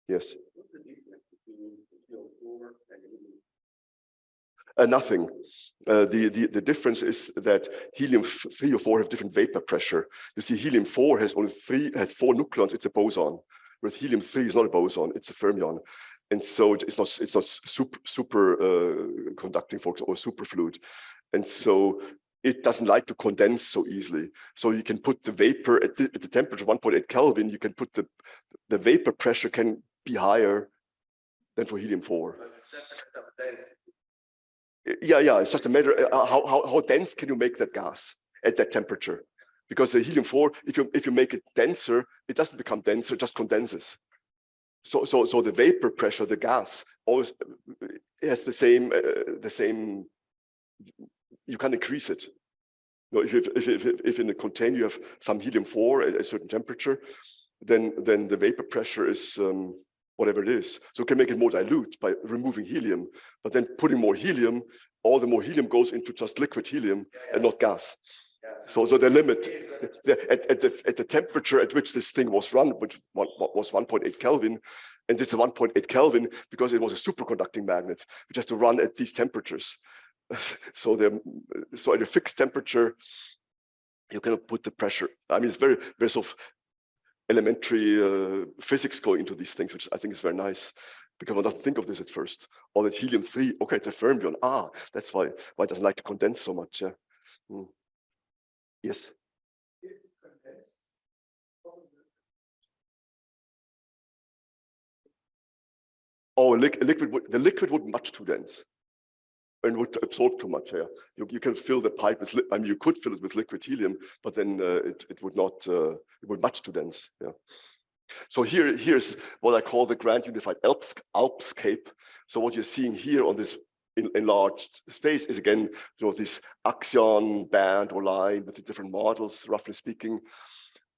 Yes. Nothing. The difference is that helium-3 or 4 have different vapor pressure. You see, helium-4 has only 4 nucleons. It's a boson. Whereas helium-3 is not a boson. It's a fermion, and so it's not super conducting, for example, or superfluid, and so it doesn't like to condense so easily. So you can put the vapor at the temperature 1.8 Kelvin. You can put the vapor pressure can be higher than for helium-4. Yeah, it's just a matter how dense can you make that gas at that temperature? Because the helium-4, if you make it denser, it doesn't become denser, it just condenses. So the vapor pressure, the gas, always has the same. You can increase it. You know, if in a container you have some helium-4 at a certain temperature, then the vapor pressure is whatever it is. So you can make it more dilute by removing helium, but then putting more helium, all the more helium goes into just liquid helium and not gas. So the limit at the temperature at which this thing was run, which was 1.8 Kelvin, and this is 1.8 Kelvin because it was a superconducting magnet, which has to run at these temperatures. So at a fixed temperature, you cannot put the pressure. I mean, it's very sort of elementary physics going into these things, which I think is very nice, because one doesn't think of this at first. Or that helium-3, okay, it's a fermion. That's why it doesn't like to condense so much. Yeah. Yes. Oh, the liquid would be much too dense and would absorb too much. Yeah, you can fill the pipe with. I mean, you could fill it with liquid helium, but then it would not. It would be much too dense. Yeah. So here's what I call the grand unified Alpscape. So what you're seeing here on this enlarged space is again, this axion band or line with the different models, roughly speaking.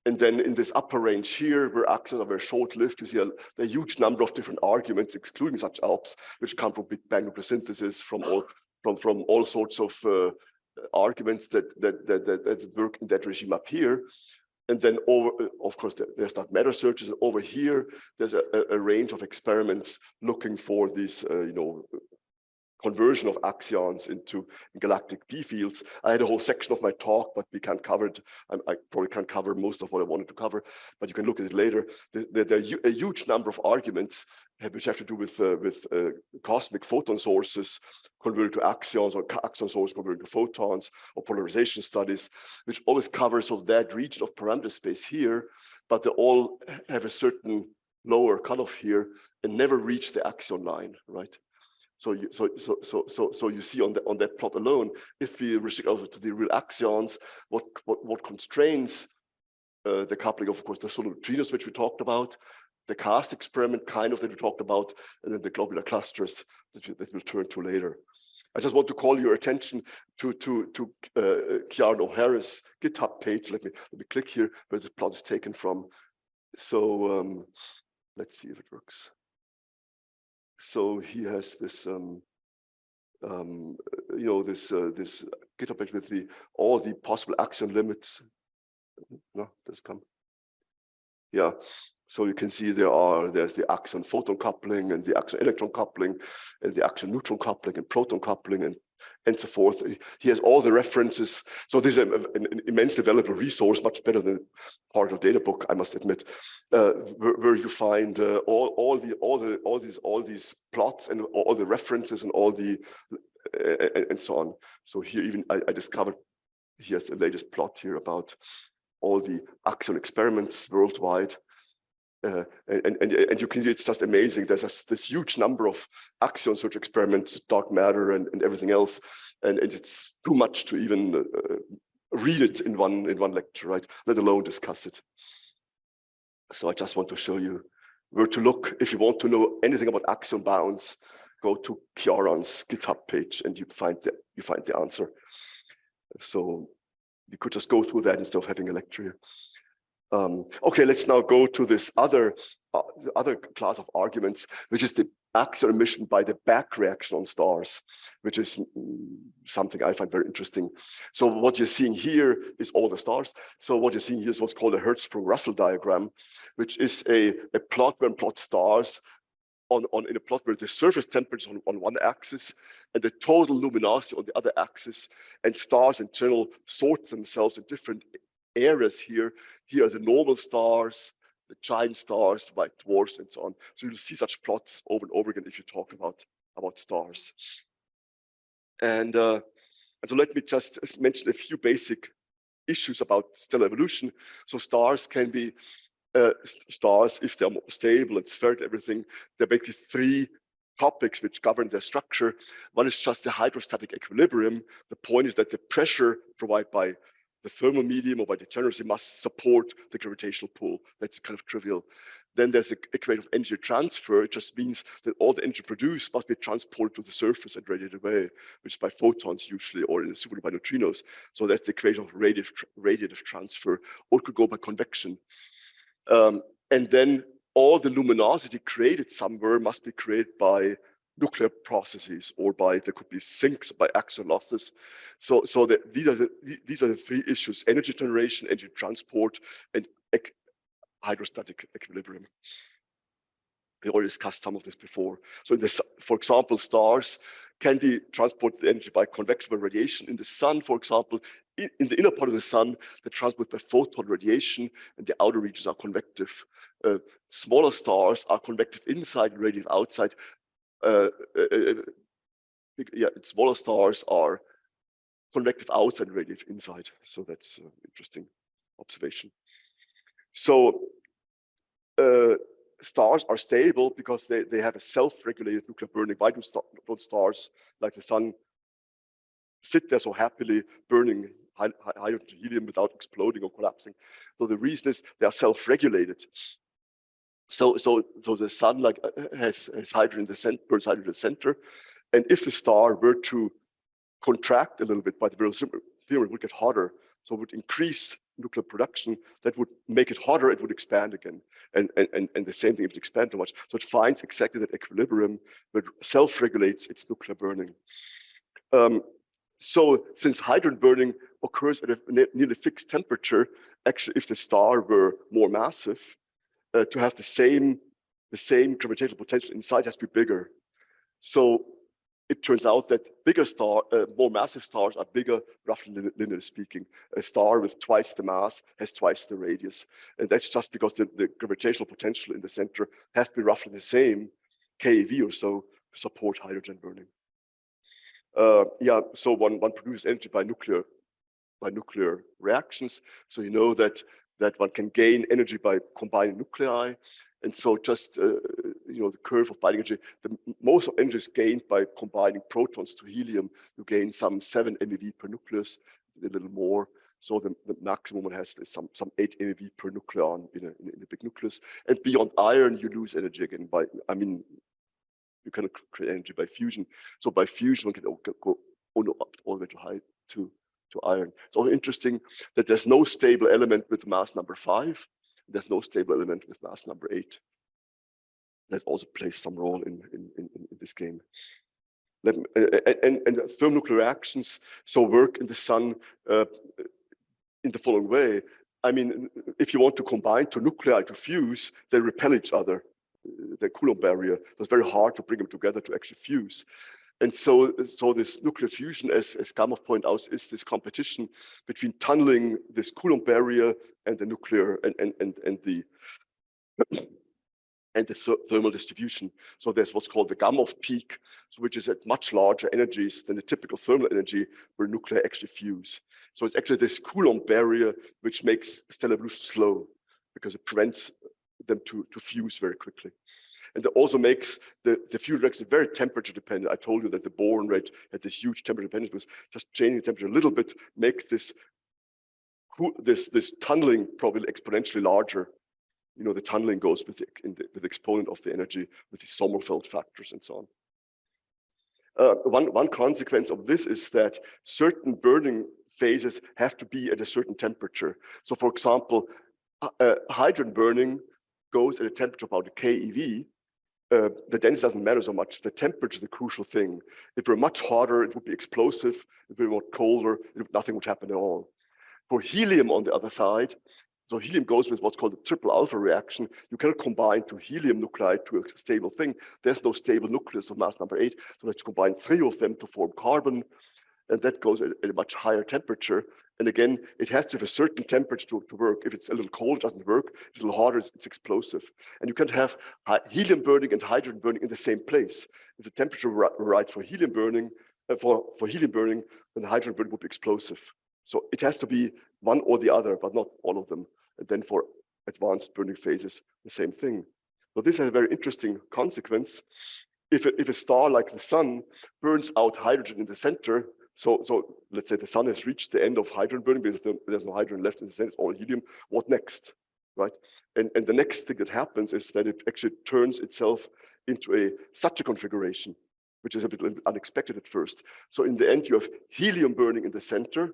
And then in this upper range here, where axions are very short-lived, you see a huge number of different arguments, excluding such Alps, which come from Big Bang nucleosynthesis, from all sorts of arguments that work in that regime up here. And then of course, there's dark matter searches. Over here, there's a range of experiments looking for these, conversion of axions into galactic B fields. I had a whole section of my talk, but we can't cover it. I probably can't cover most of what I wanted to cover, but you can look at it later. There are a huge number of arguments which have to do with cosmic photon sources converted to axions, or axion sources converted to photons, or polarization studies, which always covers sort of that region of parameter space here, but they all have a certain lower cutoff here and never reach the axion line, right? So you see on that plot alone, if we restrict also to the real axions, what constrains the coupling, of course, the solar neutrinos, which we talked about, the cast experiment kind of that we talked about, and then the globular clusters that we'll turn to later. I just want to call your attention to Kieran O'Hara's GitHub page. Let me click here where the plot is taken from. So let's see if it works. So he has this, this GitHub page with all the possible axion limits. No, does come. Yeah. So you can see there's the axion photon coupling and the axion electron coupling and the axion neutron coupling and proton coupling and so forth. He has all the references. So this is an immensely valuable resource, much better than part of data book, I must admit, where you find all these plots and all the references and all the and so on. So here even I discovered he has the latest plot here about all the axion experiments worldwide. And you can see it's just amazing. There's this huge number of axion search experiments, dark matter, and everything else, and it's too much to even read it in one lecture, right? Let alone discuss it. So I just want to show you where to look if you want to know anything about axion bounds. Go to Kieran's GitHub page, and you find the answer. So you could just go through that instead of having a lecture here. Okay, let's now go to this other class of arguments, which is the axion emission by the back reaction on stars, which is something I find very interesting. So what you're seeing here is all the stars. So what you're seeing here is what's called a Hertzsprung-Russell diagram, which is a plot where plot stars in a plot where the surface temperature on one axis and the total luminosity on the other axis, and stars in general sort themselves in different areas here. Here are the normal stars, the giant stars, white dwarfs, and so on. So you'll see such plots over and over again if you talk about stars. And so let me just mention a few basic issues about stellar evolution. So stars can be stars, if they're more stable and spherical, everything. There are basically three topics which govern their structure. One is just the hydrostatic equilibrium. The point is that the pressure provided by the thermal medium or by degeneracy must support the gravitational pull. That's kind of trivial. Then there's the equation of energy transfer. It just means that all the energy produced must be transported to the surface and radiated away, which is by photons usually, or in the super by neutrinos. So that's the equation of radiative transfer, or it could go by convection. And then all the luminosity created somewhere must be created by nuclear processes, or by, there could be sinks, by axion losses. So these are the three issues: energy generation, energy transport, and hydrostatic equilibrium. We already discussed some of this before. So for example, stars can be transported energy by convection, by radiation. In the sun, for example, in the inner part of the sun, they transport by photon radiation, and the outer regions are convective. Smaller stars are convective inside and radiative outside. Smaller stars are convective outside and radiative inside. So that's an interesting observation. So stars are stable because they have a self-regulated nuclear burning. Why do stars like the sun sit there so happily burning hydrogen helium without exploding or collapsing? So the reason is they are self-regulated. So the sun has hydrogen in the center, burns hydrogen in the center, and if the star were to contract a little bit by the virial theory, it would get hotter. So it would increase nuclear production. That would make it hotter. It would expand again, and the same thing if it expands too much. So it finds exactly that equilibrium, but self-regulates its nuclear burning. So since hydrogen burning occurs at a nearly fixed temperature, actually, if the star were more massive, to have the same gravitational potential inside has to be bigger. So it turns out that more massive stars are bigger, roughly linearly speaking. A star with twice the mass has twice the radius. And that's just because the gravitational potential in the center has to be roughly the same, keV or so, to support hydrogen burning. So one produces energy by nuclear reactions. So you know that one can gain energy by combining nuclei. And so just, the curve of binding energy, most of energy is gained by combining protons to helium. You gain some 7 MeV per nucleus, a little more. So the maximum one has is some 8 MeV per nucleon in a big nucleus. And beyond iron, you lose energy again you can create energy by fusion. So by fusion, one can go all the way to iron. It's also interesting that there's no stable element with mass number 5. There's no stable element with mass number 8. That also plays some role in this game. And thermonuclear reactions work in the sun in the following way. If you want to combine two nuclei to fuse, they repel each other. The Coulomb barrier. It's very hard to bring them together to actually fuse. And so this nuclear fusion, as Gamov pointed out, is this competition between tunneling this Coulomb barrier and the nuclear and the thermal distribution. So there's what's called the Gamov peak, which is at much larger energies than the typical thermal energy where nuclei actually fuse. So it's actually this Coulomb barrier which makes stellar evolution slow, because it prevents them to fuse very quickly. And it also makes the fusion reaction very temperature dependent. I told you that the Bohr rate had this huge temperature dependence, because just changing the temperature a little bit makes this tunneling probably exponentially larger. The tunneling goes with the exponent of the energy with the Sommerfeld factors and so on. One consequence of this is that certain burning phases have to be at a certain temperature. So for example, hydrogen burning goes at a temperature of about keV. The density doesn't matter so much. The temperature is the crucial thing. If it were much hotter, it would be explosive. If it were colder, nothing would happen at all. For helium, on the other side, so helium goes with what's called the triple alpha reaction. You cannot combine two helium nuclei to a stable thing. There's no stable nucleus of mass number 8. So let's combine 3 of them to form carbon. And that goes at a much higher temperature. And again, it has to have a certain temperature to work. If it's a little cold, it doesn't work. If it's a little hotter, it's explosive. And you can't have helium burning and hydrogen burning in the same place. If the temperature were right for helium burning, for helium burning, then hydrogen burning would be explosive. So it has to be one or the other, but not all of them. And then for advanced burning phases, the same thing. So this has a very interesting consequence. If a star like the sun burns out hydrogen in the center, so let's say the sun has reached the end of hydrogen burning because there's no hydrogen left in the center, it's all helium. What next, right? And the next thing that happens is that it actually turns itself into such a configuration, which is a bit unexpected at first. So in the end, you have helium burning in the center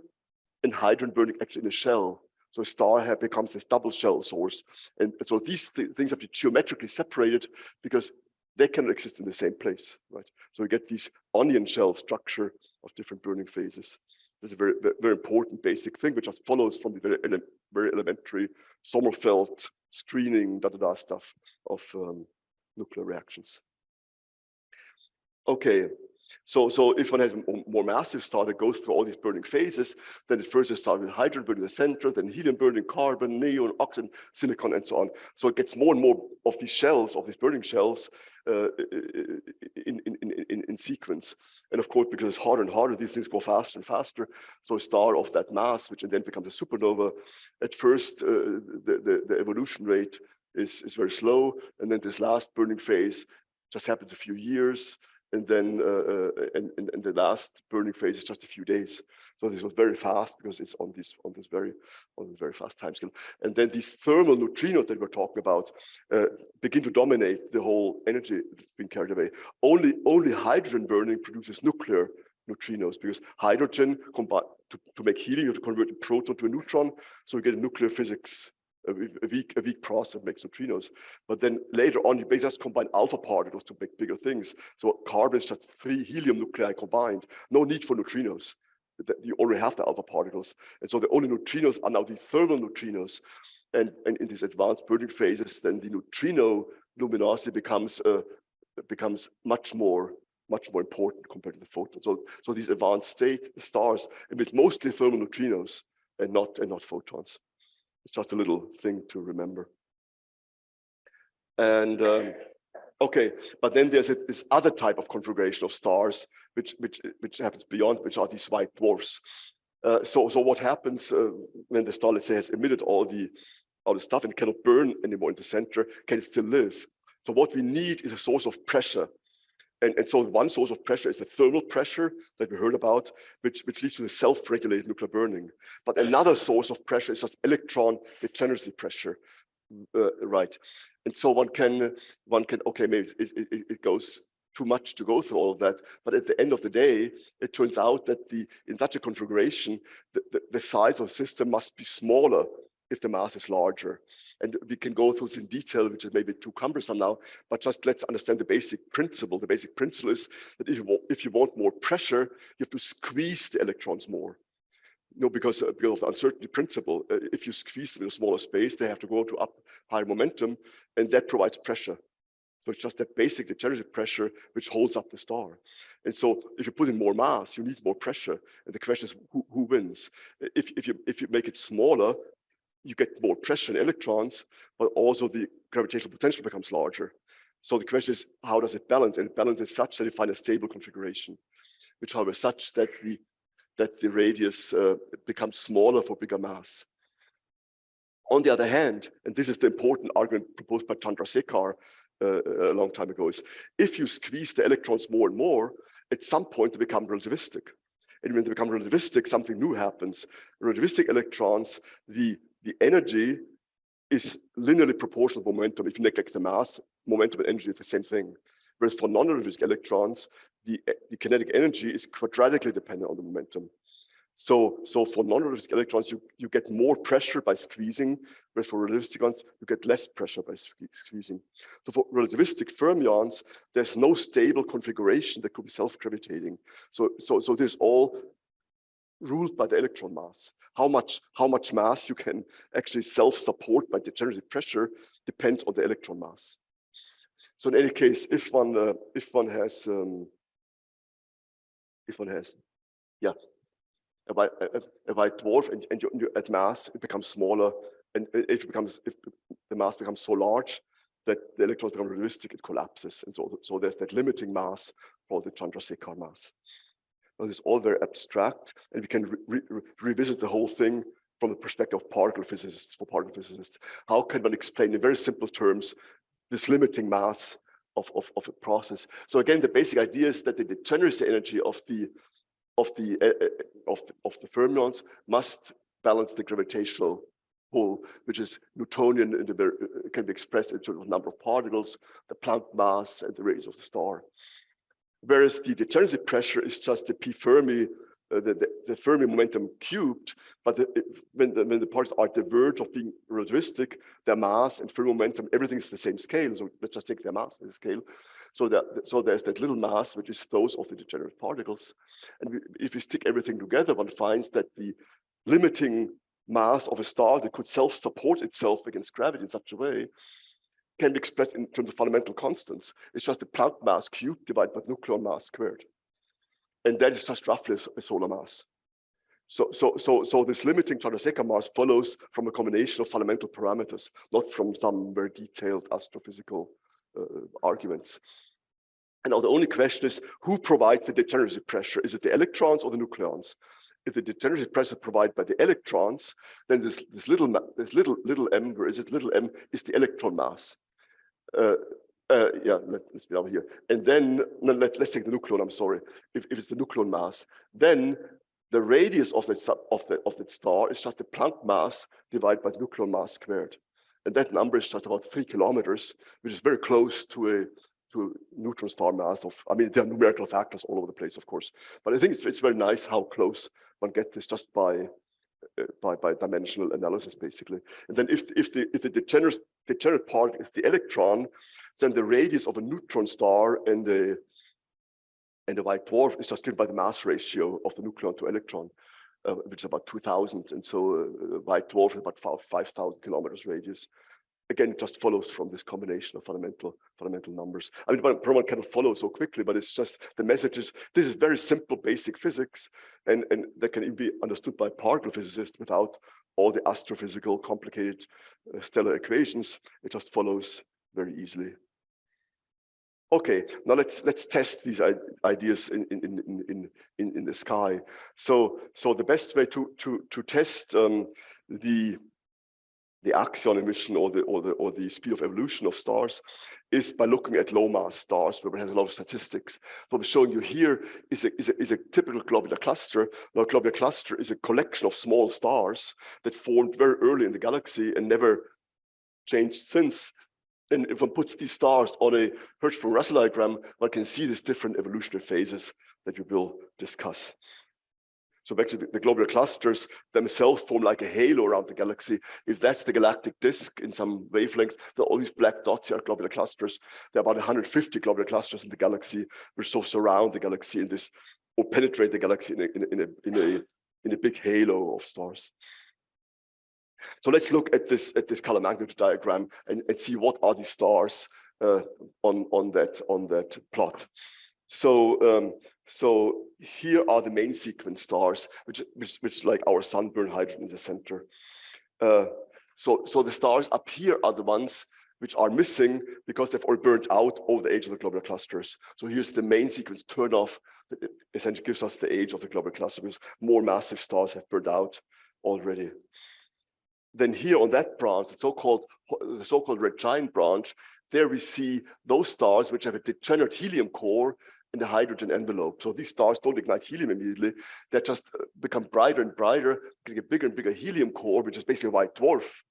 and hydrogen burning actually in a shell. So a star becomes this double shell source. And so these things have to be geometrically separated because they cannot exist in the same place, right? So you get these onion shell structure of different burning phases. This is a very, very important basic thing, which just follows from the very elementary Sommerfeld screening, stuff of nuclear reactions. Okay, so if one has a more massive star that goes through all these burning phases, then it first starts with hydrogen burning in the center, then helium burning, carbon, neon, oxygen, silicon, and so on. So it gets more and more of these shells, of these burning shells, in sequence. And of course, because it's harder and harder, these things go faster and faster. So a star of that mass, which then becomes a supernova, at first the evolution rate is very slow, and then this last burning phase just happens a few years. And then and the last burning phase is just a few days. So this was very fast because it's on this very fast time scale. And then these thermal neutrinos that we're talking about begin to dominate the whole energy that's being carried away. Only hydrogen burning produces nuclear neutrinos because hydrogen to make helium, you have to convert a proton to a neutron. So you get a nuclear physics. A weak process that makes neutrinos. But then later on, you basically just combine alpha particles to make bigger things. So carbon is just 3 helium nuclei combined. No need for neutrinos. You already have the alpha particles. And so the only neutrinos are now the thermal neutrinos. And in these advanced burning phases, then the neutrino luminosity becomes much more important compared to the photon. So these advanced state stars emit mostly thermal neutrinos and not photons. It's just a little thing to remember. And okay, but then there's this other type of configuration of stars, which happens beyond, which are these white dwarfs. So what happens when the star, let's say, has emitted all the stuff and cannot burn anymore in the center? Can it still live? So what we need is a source of pressure. And so one source of pressure is the thermal pressure that we heard about, which leads to the self-regulated nuclear burning. But another source of pressure is just electron degeneracy pressure, right? And so one can okay, maybe it goes too much to go through all of that, but at the end of the day, it turns out that in such a configuration, the size of the system must be smaller if the mass is larger. And we can go through this in detail, which is maybe too cumbersome now, but just let's understand the basic principle. The basic principle is that if you want more pressure, you have to squeeze the electrons more. Because of the uncertainty principle, if you squeeze them in a smaller space, they have to go to higher momentum, and that provides pressure. So it's just that basic degenerative pressure which holds up the star. And so if you put in more mass, you need more pressure. And the question is, who wins? If you make it smaller, you get more pressure in electrons, but also the gravitational potential becomes larger. So the question is, how does it balance? And it balances such that you find a stable configuration, which however is such that the radius becomes smaller for bigger mass. On the other hand, and this is the important argument proposed by Chandrasekhar a long time ago, is if you squeeze the electrons more and more, at some point they become relativistic. And when they become relativistic, something new happens. Relativistic electrons, the energy is linearly proportional to momentum. If you neglect the mass, momentum and energy is the same thing. Whereas for non-relativistic electrons, the kinetic energy is quadratically dependent on the momentum. So for non-relativistic electrons, you get more pressure by squeezing, whereas for relativistic ones, you get less pressure by squeezing. So for relativistic fermions, there's no stable configuration that could be self-gravitating. So this is all ruled by the electron mass. How much mass you can actually self-support by degeneracy pressure depends on the electron mass. So in any case, if one has yeah, a white dwarf and you add mass, it becomes smaller, and if the mass becomes so large that the electrons become relativistic, it collapses, and so there's that limiting mass for the Chandrasekhar mass. Now, this is all very abstract, and we can revisit the whole thing from the perspective of particle physicists. For particle physicists, how can one explain in very simple terms this limiting mass of a process? So again, the basic idea is that the degeneracy energy of the fermions must balance the gravitational pull, which is Newtonian, and can be expressed in terms of number of particles, the Planck mass, and the radius of the star. Whereas the degeneracy pressure is just the P Fermi, the Fermi momentum cubed, but when the parts are at the verge of being relativistic, their mass and Fermi momentum, everything is the same scale. So let's just take their mass as a scale. So there's that little mass, which is those of the degenerate particles. And if we stick everything together, one finds that the limiting mass of a star that could self-support itself against gravity in such a way can be expressed in terms of fundamental constants. It's just the Planck mass cubed divided by nucleon mass squared. And that is just roughly a solar mass. So this limiting Chandrasekhar mass follows from a combination of fundamental parameters, not from some very detailed astrophysical arguments. And now the only question is, who provides the degeneracy pressure? Is it the electrons or the nucleons? If the degeneracy pressure is provided by the electrons, then this little m, where is it? Little m is the electron mass. Yeah, let's be over here. And then let's take the nucleon. I'm sorry. If it's the nucleon mass, then the radius of that star is just the Planck mass divided by the nucleon mass squared, and that number is just about 3 kilometers, which is very close to a neutron star mass of. I mean, there are numerical factors all over the place, of course, but I think it's very nice how close one gets this just by dimensional analysis, basically. And then if the degenerate part is the electron, then the radius of a neutron star and the white dwarf is just given by the mass ratio of the nucleon to electron, which is about 2,000. And so white dwarf is about 5,000 kilometers radius. Again, it just follows from this combination of fundamental numbers. I mean, one cannot follow so quickly, but it's just the message is this is very simple, basic physics, and that can even be understood by particle physicists without all the astrophysical, complicated stellar equations. It just follows very easily. Okay, now let's test these ideas in the sky. So the best way to test the axion emission or the speed of evolution of stars is by looking at low mass stars where it has a lot of statistics. What I'm showing you here is a typical globular cluster. Now, a globular cluster is a collection of small stars that formed very early in the galaxy and never changed since. And if one puts these stars on a Hertzsprung-Russell diagram, one can see these different evolutionary phases that we will discuss. So actually, the globular clusters themselves form like a halo around the galaxy. If that's the galactic disk in some wavelength, all these black dots are globular clusters. There are about 150 globular clusters in the galaxy, which sort of surround the galaxy in this, or penetrate the galaxy in a big halo of stars. So let's look at this color magnitude diagram and see what are these stars on that plot. So here are the main sequence stars, which like our sun burn hydrogen in the center. So the stars up here are the ones which are missing because they've all burnt out over the age of the globular clusters. So here's the main sequence turn off that essentially gives us the age of the globular cluster because more massive stars have burned out already. Then here on that branch, the so-called red giant branch, there we see those stars which have a degenerate helium core in the hydrogen envelope. So these stars don't ignite helium immediately. They just become brighter and brighter, getting a bigger and bigger helium core, which is basically a white dwarf,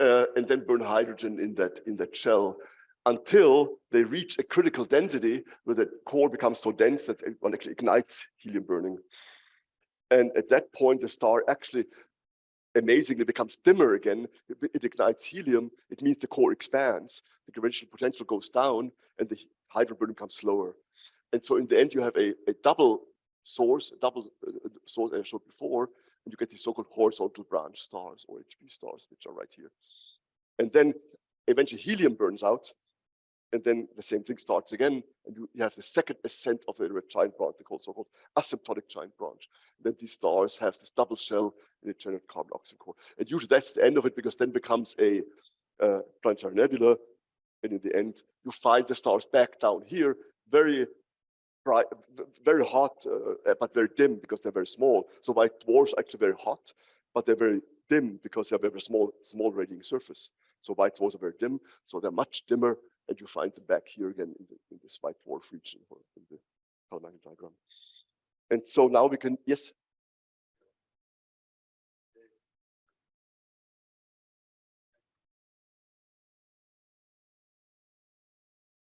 and then burn hydrogen in that shell until they reach a critical density where the core becomes so dense that it actually ignites helium burning. And at that point, the star actually amazingly becomes dimmer again. It ignites helium. It means the core expands. The gravitational potential goes down, and the hydrogen burning becomes slower. And so in the end, you have a double source as I showed before, and you get these so-called horizontal branch stars, or HB stars, which are right here. And then eventually helium burns out, and then the same thing starts again, and you have the second ascent of the giant branch, the so-called asymptotic giant branch. And then these stars have this double shell in a generate carbon oxygen core. And usually that's the end of it, because then becomes a planetary nebula, and in the end, you find the stars back down here, very bright, very hot, but very dim because they're very small. So white dwarfs are actually very hot, but they're very dim because they have a very small radiating surface. So white dwarfs are very dim, so they're much dimmer, and you find them back here again in this white dwarf region, or in the Kalman diagram. And so now we can, yes?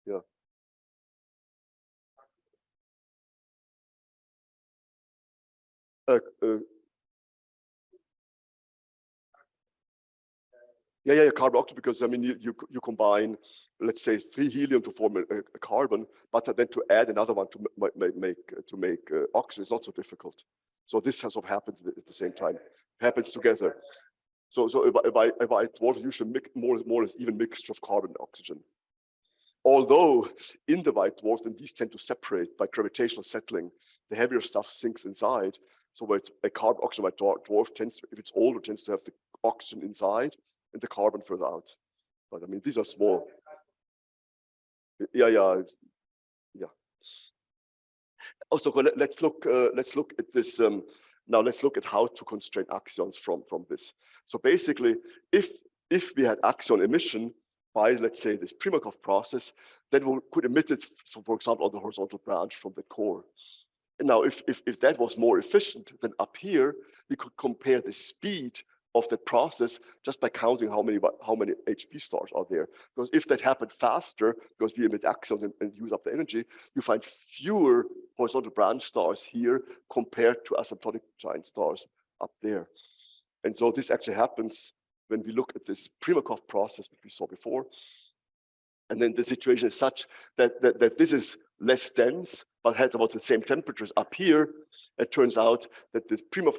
Yeah. Yeah, carbon oxygen, because I mean you combine, let's say, 3 helium to form a carbon, but then to add another one to make oxygen is not so difficult. So this has sort of happens at the same time, happens together. So if I dwarf usually more or less even mixture of carbon and oxygen. Although in the white dwarf, then these tend to separate by gravitational settling. The heavier stuff sinks inside. So where a carbon oxygen white dwarf tends, if it's older, tends to have the oxygen inside and the carbon further out. But I mean, these are small. Yeah. Also, let's look at this. Now let's look at how to constrain axions from this. So basically, if we had axion emission by, let's say, this Primakov process, then we could emit it, so for example, on the horizontal branch from the core. And now, if that was more efficient, then up here we could compare the speed of the process just by counting how many HB stars are there. Because if that happened faster, because we emit axions and use up the energy, you find fewer horizontal branch stars here compared to asymptotic giant stars up there. And so this actually happens when we look at this Primakov process, which we saw before. And then the situation is such that this is less dense, but has about the same temperatures up here. It turns out that this Primakov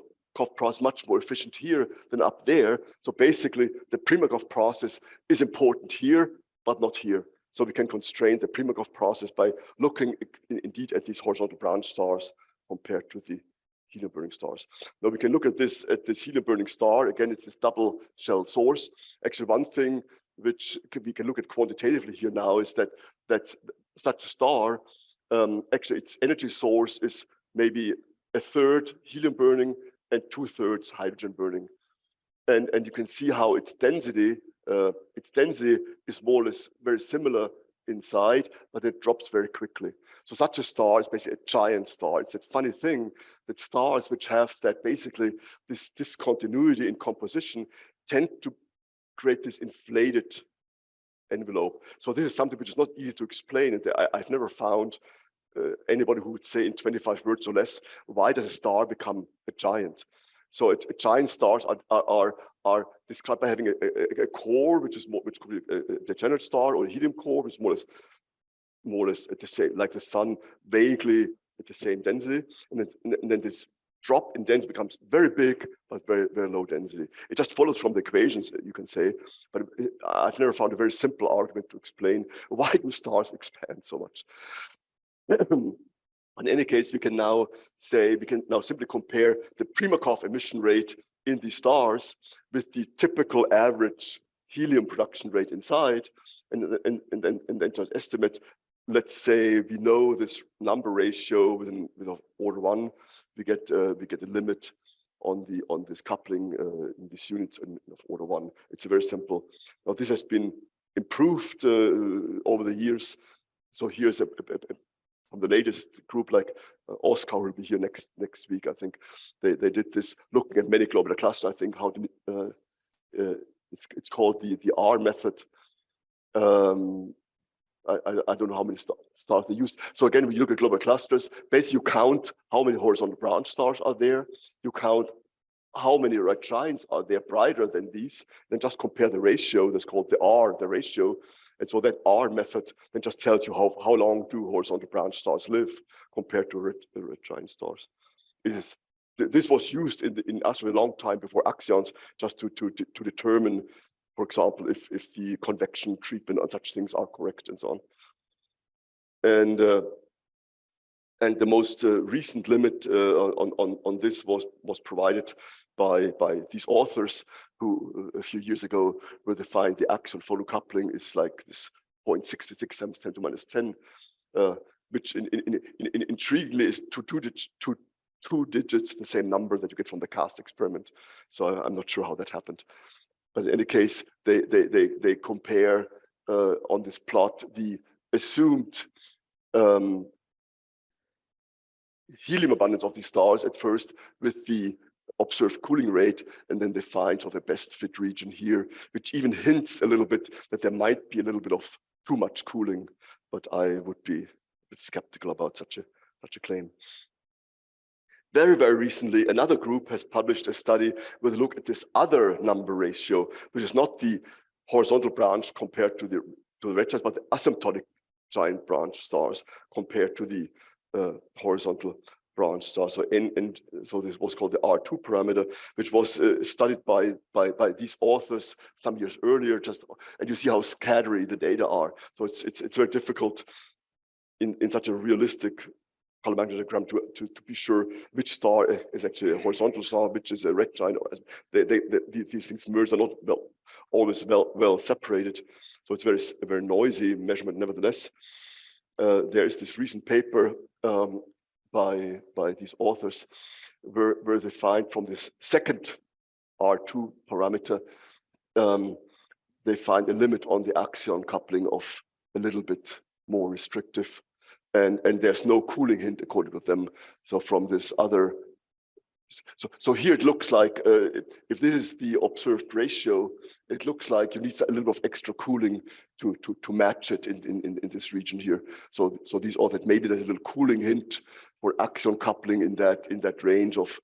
process is much more efficient here than up there. So basically, the Primakov process is important here, but not here. So we can constrain the Primakov process by looking indeed at these horizontal branch stars compared to the helium burning stars. Now we can look at this helium burning star. Again, it's this double shell source. Actually, one thing which we can look at quantitatively here now is that such a star, actually its energy source is maybe 1/3 helium burning and 2/3 hydrogen burning. And you can see how its density is more or less very similar inside, but it drops very quickly. So such a star is basically a giant star. It's that funny thing that stars which have that basically this discontinuity in composition tend to create this inflated envelope. So this is something which is not easy to explain, and I've never found anybody who would say in 25 words or less, why does a star become a giant? So giant stars are described by having a core which could be a degenerate star, or a helium core, which is more or less at the same, like the sun, vaguely at the same density, and then this drop in density becomes very big, but very, very low density. It just follows from the equations, you can say, but I've never found a very simple argument to explain why do stars expand so much. In any case, we can now simply compare the Primakov emission rate in these stars with the typical average helium production rate inside, and then just estimate. Let's say we know this number ratio with order 1, we get a limit on this coupling in these units of order 1. It's very simple. Now this has been improved over the years. So here's from the latest group, like Oscar will be here next week. I think they did this looking at many globular clusters. I think how it's called the R method. I don't know how many stars they used. So again, when you look at global clusters, basically you count how many horizontal branch stars are there. You count how many red giants are there brighter than these, then just compare the ratio. That's called the R, the ratio. And so that R method then just tells you how long do horizontal branch stars live compared to red giant stars. This was used in astronomy a long time before Axions, just to determine, for example, if the convection treatment and such things are correct and so on. And the most recent limit on this was provided by these authors who a few years ago were defined the axion photocoupling is like this 0.66 times 10 to minus 10, which intriguingly is two digits the same number that you get from the cast experiment. So I'm not sure how that happened. But in any case, they compare on this plot the assumed helium abundance of these stars at first with the observed cooling rate, and then they find sort of a best fit region here, which even hints a little bit that there might be a little bit of too much cooling, but I would be a bit skeptical about such a claim. Very, very recently, another group has published a study with a look at this other number ratio, which is not the horizontal branch compared to the red giants, but the asymptotic giant branch stars compared to the horizontal branch stars. So so this was called the R2 parameter, which was studied by these authors some years earlier. And you see how scattery the data are. So it's very difficult in such a realistic column-magnetic to be sure which star is actually a horizontal star, which is a red giant. These things merge are not always well separated. So it's a very noisy measurement nevertheless. There is this recent paper by these authors where they find from this second R2 parameter, they find a limit on the axion coupling of a little bit more restrictive. And there's no cooling hint according to them. So from this other, so here it looks like if this is the observed ratio, it looks like you need a little bit of extra cooling to match it in this region here. So these authors, maybe there's a little cooling hint for axion coupling in that range of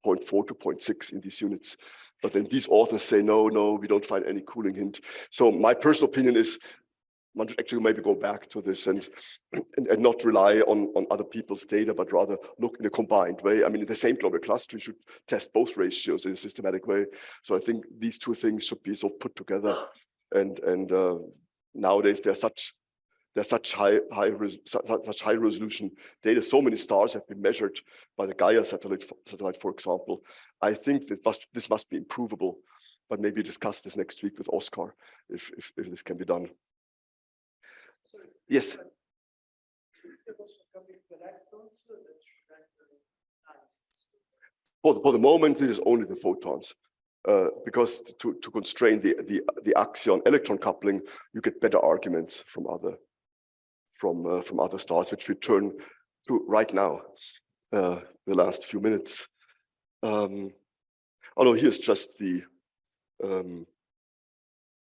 0.4 to 0.6 in these units. But then these authors say, no, we don't find any cooling hint. So my personal opinion is one should actually maybe go back to this and not rely on other people's data, but rather look in a combined way. I mean, in the same global cluster, we should test both ratios in a systematic way. So I think these two things should be sort of put together. And nowadays there's such high resolution data. So many stars have been measured by the Gaia satellite, for example. I think that this must be improvable, but maybe discuss this next week with Oscar if this can be done. Yes. For the moment, it is only the photons, because to constrain the axion electron coupling, you get better arguments from other stars, which we turn to right now, the last few minutes. Oh no, here's just the.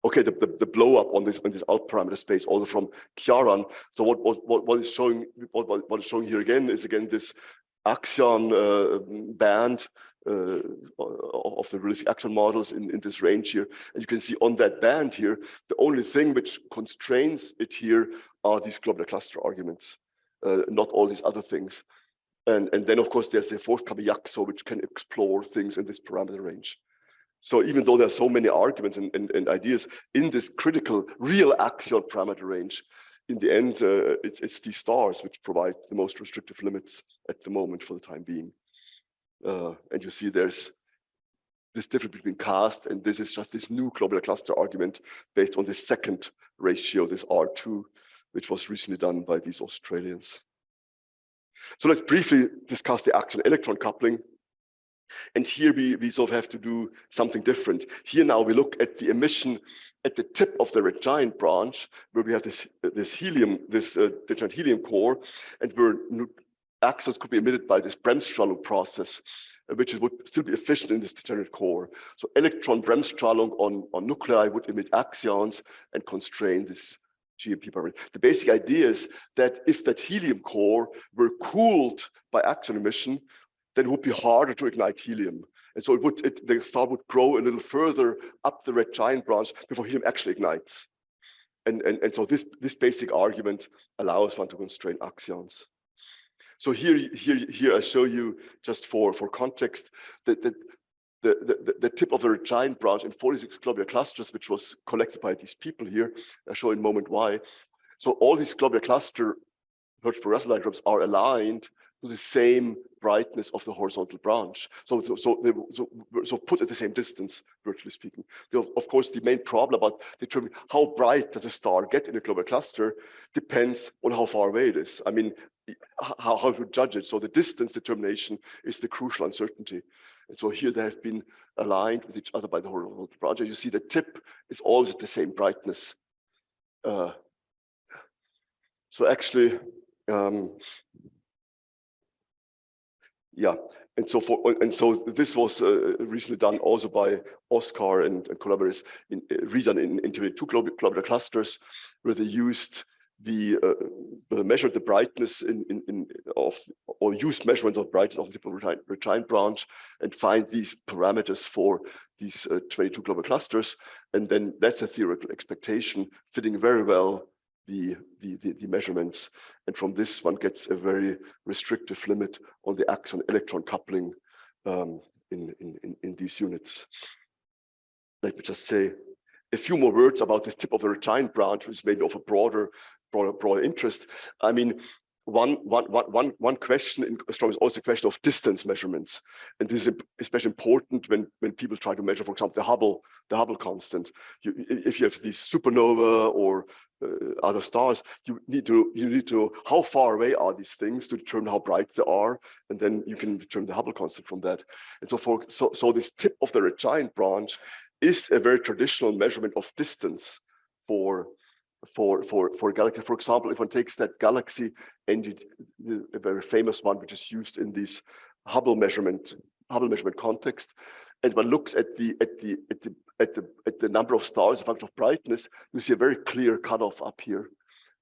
Okay, the blow up on this out parameter space, also from Chiaran. So what is showing here again is this axion band of the realistic axion models in this range here. And you can see on that band here, the only thing which constrains it here are these globular cluster arguments, not all these other things. And then of course there's the forthcoming YAXO, which can explore things in this parameter range. So even though there are so many arguments and ideas in this critical real axion parameter range, in the end, it's these stars which provide the most restrictive limits at the moment for the time being. And you see there's this difference between cast, and this is just this new globular cluster argument based on this second ratio, this R2, which was recently done by these Australians. So let's briefly discuss the axion electron coupling. And here we sort of have to do something different. Here now we look at the emission at the tip of the red giant branch, where we have this degenerate helium core, and where axions could be emitted by this Bremsstrahlung process, which would still be efficient in this degenerate core. So electron Bremsstrahlung on nuclei would emit axions and constrain this GMP parameter. The basic idea is that if that helium core were cooled by axion emission, then it would be harder to ignite helium. And so the star would grow a little further up the red giant branch before helium actually ignites. And so this basic argument allows one to constrain axions. So here I show you, just for context, that the tip of the giant branch in 46 globular clusters, which was collected by these people here. I'll show in a moment why. So all these globular cluster Hertzsprung-Russell diagrams are aligned to the same brightness of the horizontal branch. So put at the same distance, virtually speaking. Of course, the main problem about determining how bright does a star get in a globular cluster depends on how far away it is. I mean, how to judge it. So the distance determination is the crucial uncertainty. And so here they have been aligned with each other by the horizontal branch. You see the tip is always at the same brightness. So actually, yeah, and so this was recently done also by Oscar and collaborators, redone into two globular clusters, where they used measured the brightness or used measurements of brightness of the tip of the giant branch and find these parameters for these 22 globular clusters, and then that's a theoretical expectation fitting very well the measurements, and from this one gets a very restrictive limit on the axion electron coupling in these units. Let me just say a few more words about this tip of the giant branch, which is maybe of a broader interest. I mean, one question in astronomy is also a question of distance measurements, and this is especially important when people try to measure, for example, the Hubble constant. If you have these supernova or other stars, you need to know how far away are these things to determine how bright they are, and then you can determine the Hubble constant from that. And so this tip of the red giant branch is a very traditional measurement of distance for a galaxy. For example, if one takes that galaxy and a very famous one, which is used in this Hubble measurement context, and one looks at the number of stars, a function of brightness, you see a very clear cutoff up here,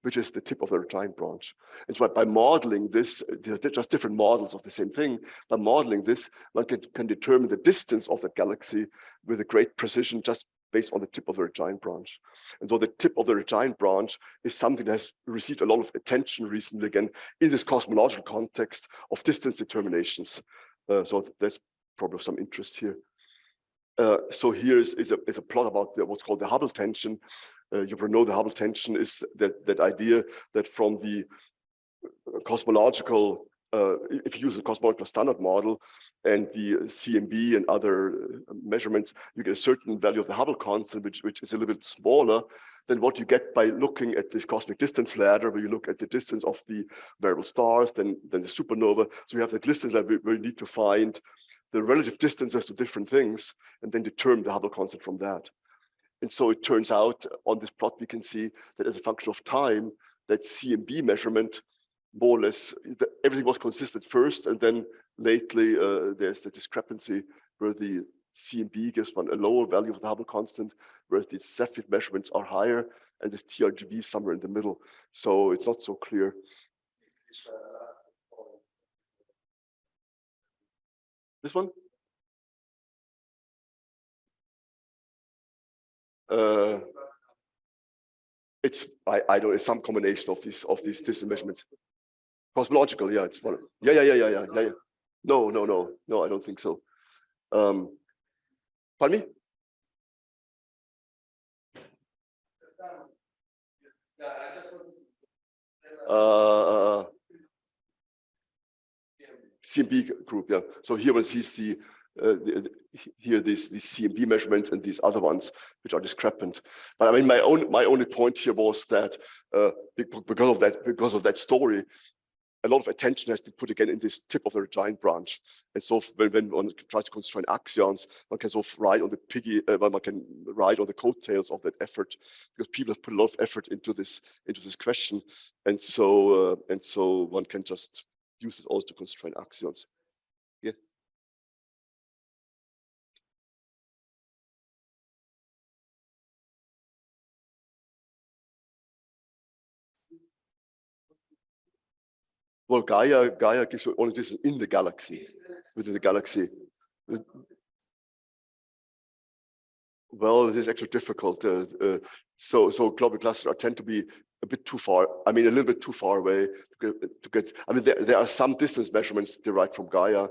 which is the tip of the giant branch. And so by modeling this, there's just different models of the same thing. By modeling this, one can determine the distance of the galaxy with a great precision, just based on the tip of the giant branch. And so the tip of the giant branch is something that has received a lot of attention recently, again, in this cosmological context of distance determinations. So there's probably some interest here. So here is a plot about what's called the Hubble tension. You probably know the Hubble tension is that idea that from the cosmological, if you use a cosmological standard model and the CMB and other measurements, you get a certain value of the Hubble constant, which is a little bit smaller than what you get by looking at this cosmic distance ladder, where you look at the distance of the variable stars, then the supernova. So you have the distance ladder where you need to find the relative distances to different things and then determine the Hubble constant from that. And so it turns out on this plot, we can see that as a function of time, that CMB measurement, more or less, everything was consistent first, and then lately there's the discrepancy where the CMB gives one a lower value of the Hubble constant, whereas the Cepheid measurements are higher, and the TRGB is somewhere in the middle. So it's not so clear. This one? I don't know, it's some combination of these distance measurements. Cosmological, yeah, it's one. Yeah. No, I don't think so. Pardon me? CMB group, yeah. So here one sees these CMB measurements and these other ones which are discrepant. But I mean, my only point here was that because of that story, a lot of attention has been put again in this tip of the giant branch. And so when one tries to constrain axions, one can sort of ride on the coattails of that effort, because people have put a lot of effort into this question. And so one can just use it also to constrain axions. Yeah. Well, Gaia gives you only distance in the galaxy, within the galaxy. Well, it is actually difficult. So globular clusters tend to be a bit too far. I mean, a little bit too far away to get. I mean, there are some distance measurements derived from Gaia,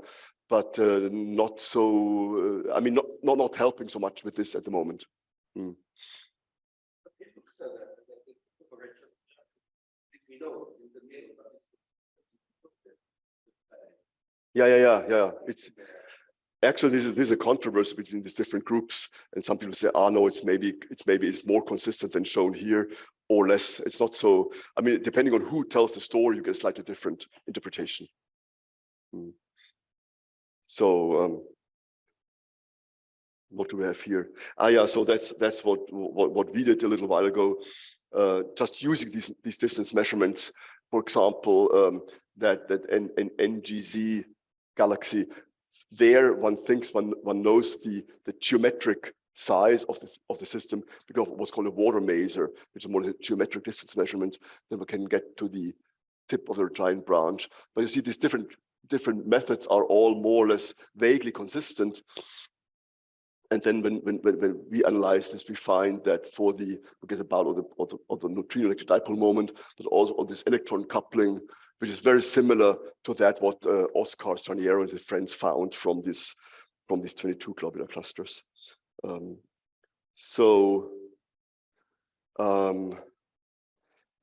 but not so. I mean, not helping so much with this at the moment. Mm. Yeah. It's actually this is a controversy between these different groups, and some people say, "Ah, no, it's maybe more consistent than shown here, or less." It's not so. I mean, depending on who tells the story, you get a slightly different interpretation. So, what do we have here? Yeah. So that's what we did a little while ago. Just using these distance measurements, for example, that an NGZ galaxy. There, one thinks one knows the geometric size of the system because of what's called a water maser, which is more a geometric distance measurement. Then we can get to the tip of the giant branch. But you see, these different methods are all more or less vaguely consistent. And then when we analyze this, we find that for we get about the neutrino electric dipole moment, but also on this electron coupling, which is very similar to that what Oscar Straniero and his friends found from these 22 globular clusters.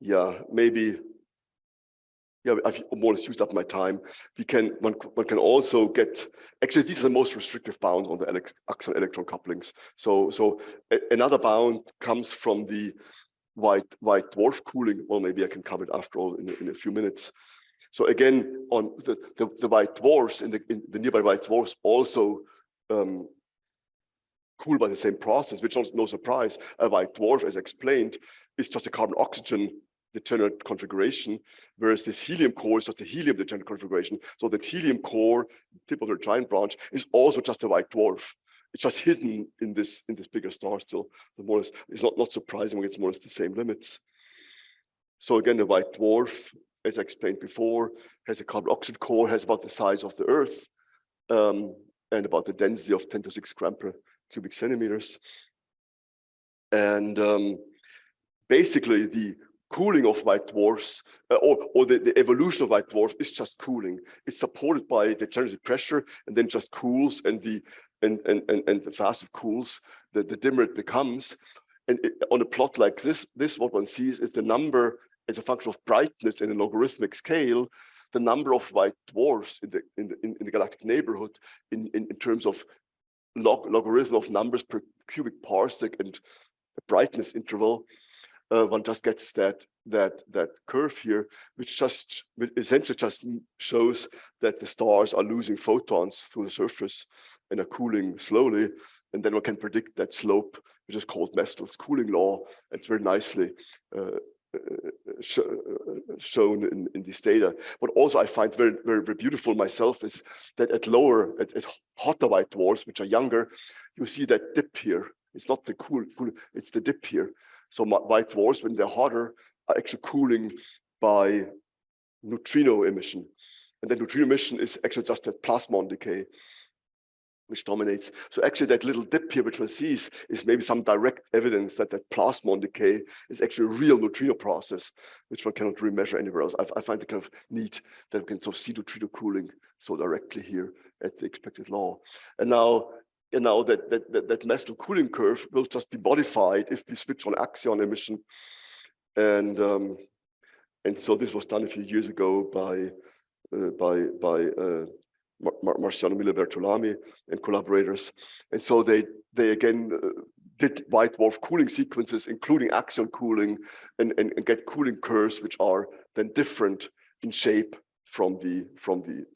Yeah, maybe. Yeah, I've more or less used up my time. One can also get, actually these are the most restrictive bounds on the axion electron couplings. So another bound comes from the white dwarf cooling. Well, maybe I can cover it after all in a few minutes. So again, on the white dwarfs, in the nearby white dwarfs also cool by the same process, which is no surprise. A white dwarf, as explained, is just a carbon-oxygen degenerate configuration, whereas this helium core is just the helium degenerate configuration. So the helium core, tip of the giant branch, is also just a white dwarf. It's just hidden in this bigger star still. More or less, it's not surprising when it's more or less the same limits. So again, the white dwarf, as I explained before, has a carbon-oxygen core, has about the size of the Earth, and about the density of 10 to 6 gram per cubic centimeters. And basically, the cooling of white dwarfs, or the evolution of white dwarf is just cooling. It's supported by the generative pressure, and then just cools, and the faster it cools, the dimmer it becomes. And on a plot like this, what one sees is the number as a function of brightness in a logarithmic scale, the number of white dwarfs in the galactic neighborhood in terms of logarithm of numbers per cubic parsec and brightness interval. One just gets that curve here, which essentially just shows that the stars are losing photons through the surface and are cooling slowly. And then one can predict that slope, which is called Mestel's cooling law. It's very nicely shown in this data. But also I find very, very, very beautiful myself is that at hotter white dwarfs, which are younger, you see that dip here. It's not the cool, it's the dip here. So white dwarfs, when they're hotter, are actually cooling by neutrino emission. And that neutrino emission is actually just that plasmon decay, which dominates. So actually that little dip here, which one sees, is maybe some direct evidence that plasmon decay is actually a real neutrino process, which one cannot really measure anywhere else. I find it kind of neat that we can sort of see neutrino cooling so directly here at the expected law. And now that Mestel cooling curve will just be modified if we switch on axion emission. And so this was done a few years ago by Marciano Miller-Bertolami and collaborators. And so they again did white dwarf cooling sequences, including axion cooling, and get cooling curves which are then different in shape from the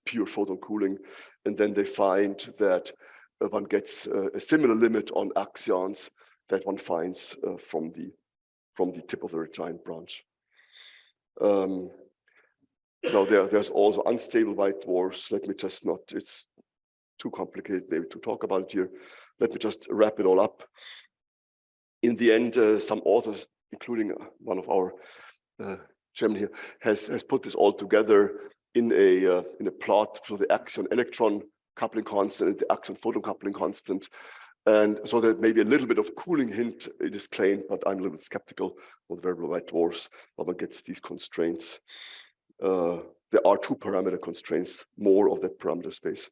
pure photon cooling. And then they find that one gets a similar limit on axions that one finds from the tip of the giant branch. Now there's also unstable white dwarfs. Let me just not, it's too complicated maybe to talk about it here. Let me just wrap it all up. In the end, some authors, including one of our chairman here, has put this all together in a plot for the axion electron coupling constant and the axion photon coupling constant. And so there may be a little bit of cooling hint, it is claimed, but I'm a little bit skeptical on variable white dwarfs, but one gets these constraints. There are 2 parameter constraints, more of that parameter space.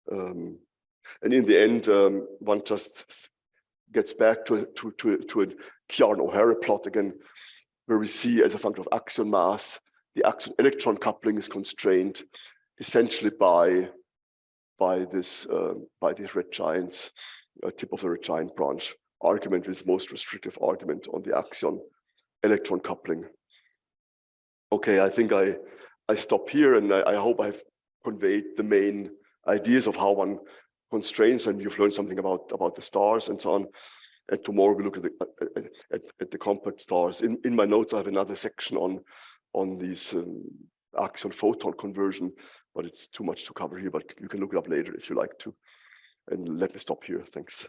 And in the end, one just gets back to a Kjarn-O'Hara plot again, where we see as a function of axion mass, the axion electron coupling is constrained essentially by these red giants, tip of the red giant branch argument is most restrictive argument on the axion electron coupling. Okay, I think I stop here, and I hope I've conveyed the main ideas of how one constrains, and you've learned something about the stars and so on. And tomorrow we look at the compact stars. In my notes, I have another section on these axion photon conversion, but it's too much to cover here. But you can look it up later if you like to. And let me stop here. Thanks.